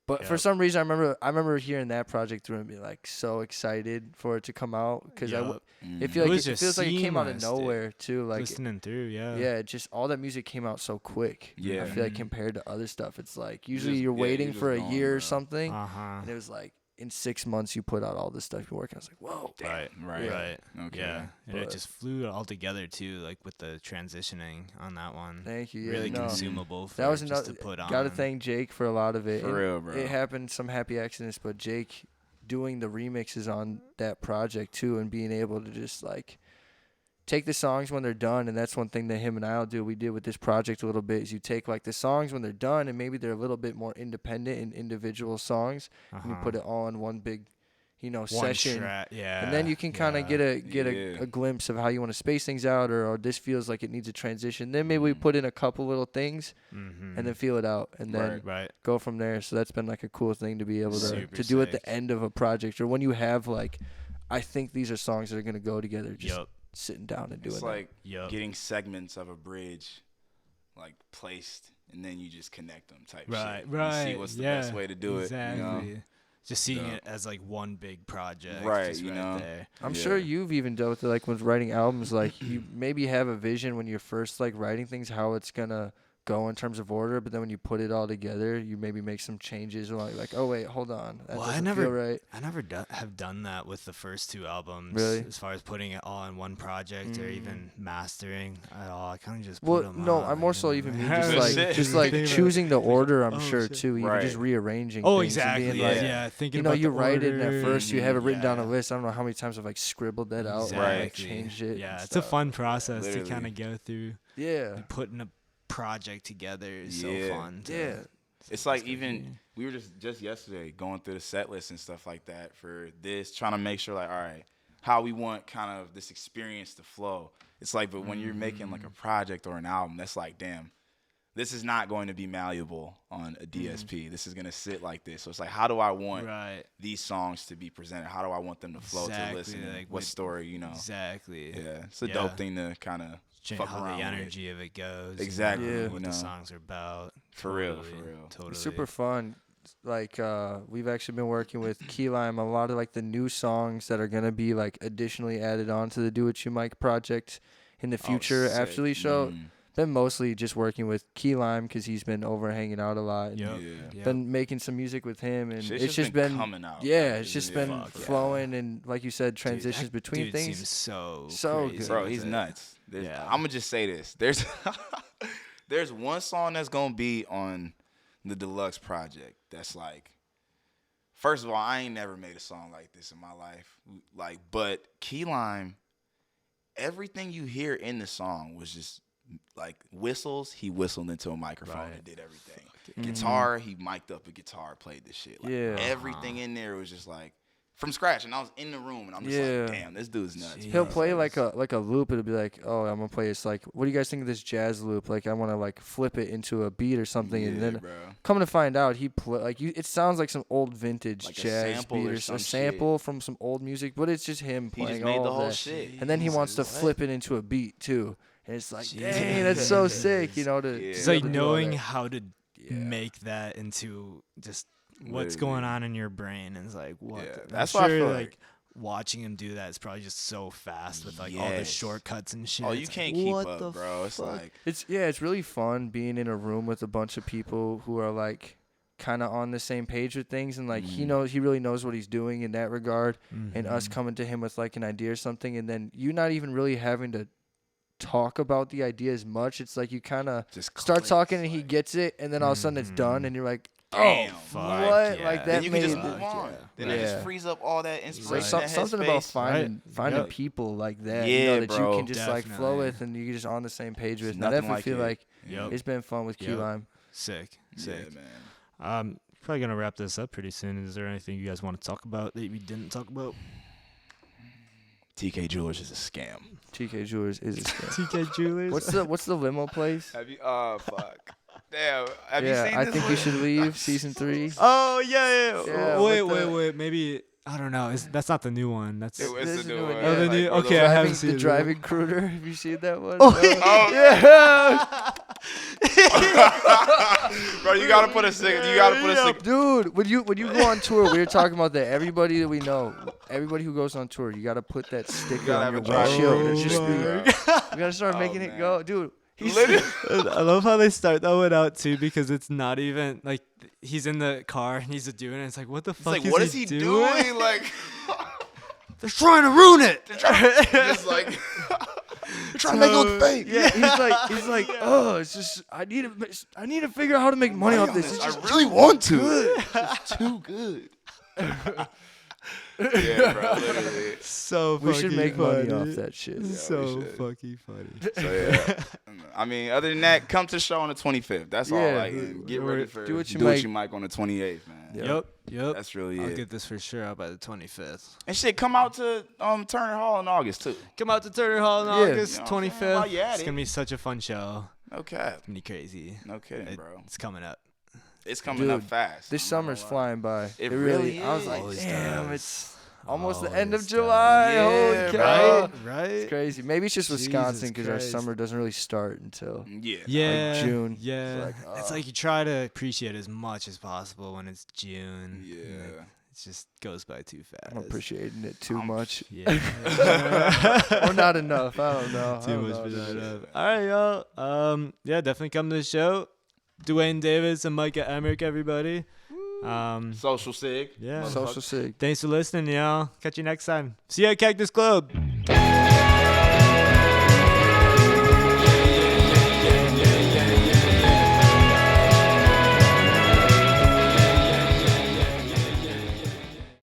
But for Yep. some reason, I remember hearing that project through and being like so excited for it to come out because Yup. it feel It like was it feels like it came out of just seamless, dude. nowhere too. Like listening through, yeah. yeah, it just all that music came out so quick. Yeah. I feel like compared to other stuff, it's like usually just- you're yeah, waiting you're for a just going, year or bro. something, Uh-huh. and it was like in 6 months you put out all this stuff you're working. I was like, whoa. Right. Right. Right. Okay. Yeah. And it But- just flew all together too, like with the transitioning on that one. Thank you. Yeah, Really no. consumable for That was just another. to put on. Gotta thank Jake for a lot of it. For And real, bro. It happened some happy accidents, but Jake doing the remixes on that project too, and being able to just like take the songs when they're done, and that's one thing that him and I'll do. We did with this project a little bit is you take like the songs when they're done, and maybe they're a little bit more independent and individual songs, and you put it all in one big, one session. track, yeah. And then you can kind of get Yeah. a glimpse of how you want to space things out, or this feels like it needs a transition. Then maybe we put in a couple little things, Mm-hmm. and then feel it out, and then right. go from there. So that's been like a cool thing to be able Super to do at the sick. end of a project, or when you have like, I think these are songs that are gonna go together. Just Yup. sitting down and doing It's that. like Yup. getting segments of a bridge like placed and then you just connect them type Right, shit. right. You see what's the yeah, best way to do exactly. it. You know? Just seeing Yeah. it as like one big project. Right, just you right know? there. I'm Yeah. sure you've even dealt with it, like when writing albums, like you maybe have a vision when you're first like writing things, how it's gonna go in terms of order, but then when you put it all together, you maybe make some changes, or like, oh wait, hold on, that Well, doesn't feel right. I never have done that with the first 2 albums. Really? As far as putting it all in one project or even mastering at all, I kind of just Well, put them no, on, I more so you even know? mean That's just it. like just like Think about- choosing the order. I'm Oh, sure shit. too, even Right. just rearranging. Oh, things and exactly. being Yeah, like, yeah. Thinking you know, about you the write it, and order. at first you have it written down a Yeah. list. I don't know how many times I've like scribbled that out, Exactly. and like changed it. Yeah, and it's a stuff. fun process Literally. to kind of go through. Yeah, Putting a project together is Yeah. so fun. yeah. It's like even we were just yesterday going through the set list and stuff like that for this, trying to make sure like, all right, how we want kind of this experience to flow. It's like, but when you're making like a project or an album, that's like, damn, this is not going to be malleable on a DSP. This is gonna sit like this. So it's like, how do I want Right. these songs to be presented? How do I want them to flow to Exactly, listen? like What with- story, you know? Exactly. Yeah, it's a Yeah. dope thing to kind of fuck How around the with. energy of it goes. Exactly, Yeah. What you know. the songs are about. For real, Totally, for real. Totally. It's super fun. Like we've actually been working with Key Lime a lot of like the new songs that are gonna be like additionally added on to the Do What You Mike project in the future sick. after the show. Been mostly just working with Key Lime because he's been over hanging out a lot. And Yep. been making some music with him, and Shit's it's just been coming out. yeah, bro. it's just Yeah. been Fuck yeah. flowing, and like you said, transitions Dude, between dude things. seems so Good. crazy Bro, with he's it. nuts. Yeah. I'm gonna just say this. There's there's one song that's gonna be on the deluxe project that's like, first of all, I ain't never made a song like this in my life. Like, but Key Lime, everything you hear in the song was just like whistles. He whistled into a microphone and did everything. Guitar, he mic'd up a guitar, played this shit. Like, everything in there was just like from scratch, and I was in the room, and I'm just like, damn, this dude's nuts. He'll play like a loop. It'll be like, oh, I'm gonna play this. Like, what do you guys think of this jazz loop? Like, I want to like flip it into a beat or something, and then coming to find out, he it sounds like some old vintage like jazz beat or a sample from some old music, but it's just him playing He just made all the of whole that. shit. And then he wants to flip it into a beat too, and it's like, dang, that's so sick, you know? It's like knowing how to make that into just what's going on in your brain, and it's like what. That's I'm why I sure, feel like watching him do that is probably just so fast with like all the shortcuts and shit. Oh, you It's can't like, keep what up, the bro. It's fuck? like It's really fun being in a room with a bunch of people who are like kind of on the same page with things, and like he really knows what he's doing in that regard, and us coming to him with like an idea or something, and then you not even really having to talk about the idea as much. It's like you kind of start talking and he gets it, and then all of a sudden it's done, and you're like, oh, fuck, what? Like that then you can made just move on. Then it just frees up all that inspiration. so that something about headspace. finding people like that, Yeah, that bro. you can just like flow Definitely. with, and you're just on the same page with. It's And I nothing definitely like feel it. like Yep. it's been fun with Key Yep. Lime. Sick. Yeah, man. Probably gonna wrap this up pretty soon. Is there anything you guys want to talk about that we didn't talk about? TK Jewelers is a scam. TK Jewelers is a scam. TK Jewelers. What's the limo place? Have you? Oh fuck. Damn. Have you seen I this think one? you should leave season 3. Oh yeah. Yeah, Wait. Maybe I don't know. That's not the new one. That's It was This the is new the one. one, Oh, the new- like, okay, I haven't seen The it. driving crooner. Have you seen that one? Oh, yeah. bro, you gotta put a stick. You gotta put a stick. Dude, when you go on tour, we were talking about that. Everybody that we know, everybody who goes on tour, you gotta put that sticker gotta on have your a driving windshield. crooner It's just sticker, bro. we gotta start making it man. go, dude. He's Literally. I love how they start that one out too, because it's not even like he's in the car and he's doing it. It's like, what the It's fuck like, is what he is he doing? doing? Like, They're trying to ruin it. just like trying to make it look fake. yeah, he's like, oh, it's just I need to figure out how to make money off this. It's I just really want to. It's too good. Yeah, bro. Literally. So we should fucking make money funny. off that shit. So should. fucking funny. So yeah. I mean, other than that, come to the show on the 25th. That's all. Yeah. Like, and get ready for Do what you mic on the 28th, man. Yep. That's really I'll it. get this for sure out by the 25th. And shit, come out to Turner Hall in August too. Come out to Turner Hall on Yeah. August You know what I'm 25th. saying? While you at It's it. gonna be such a fun show. No cap. It's gonna be crazy. No kidding, bro. It's coming up. It's coming up Dude, fast. This I'm not summer's gonna lie. flying by. It really really I was is. like, Always damn, does. it's almost the end of Always July. does. Holy Yeah, cow. Right? It's crazy. Maybe it's just Jesus Wisconsin because our Christ. summer doesn't really start until Yeah. Yeah. June. Yeah. It's It's like, like you try to appreciate as much as possible when it's June. Yeah. Like, it just goes by too fast. I'm appreciating it too much. Yeah. Or not enough. I don't know. I Too don't much know, for dude. that. All right, y'all. Yeah, definitely come to the show. Duwayne Davis and Micah Emrich, everybody. Social sig. Yeah. Social sig. Thanks for listening, y'all. Catch you next time. See you at Cactus Club.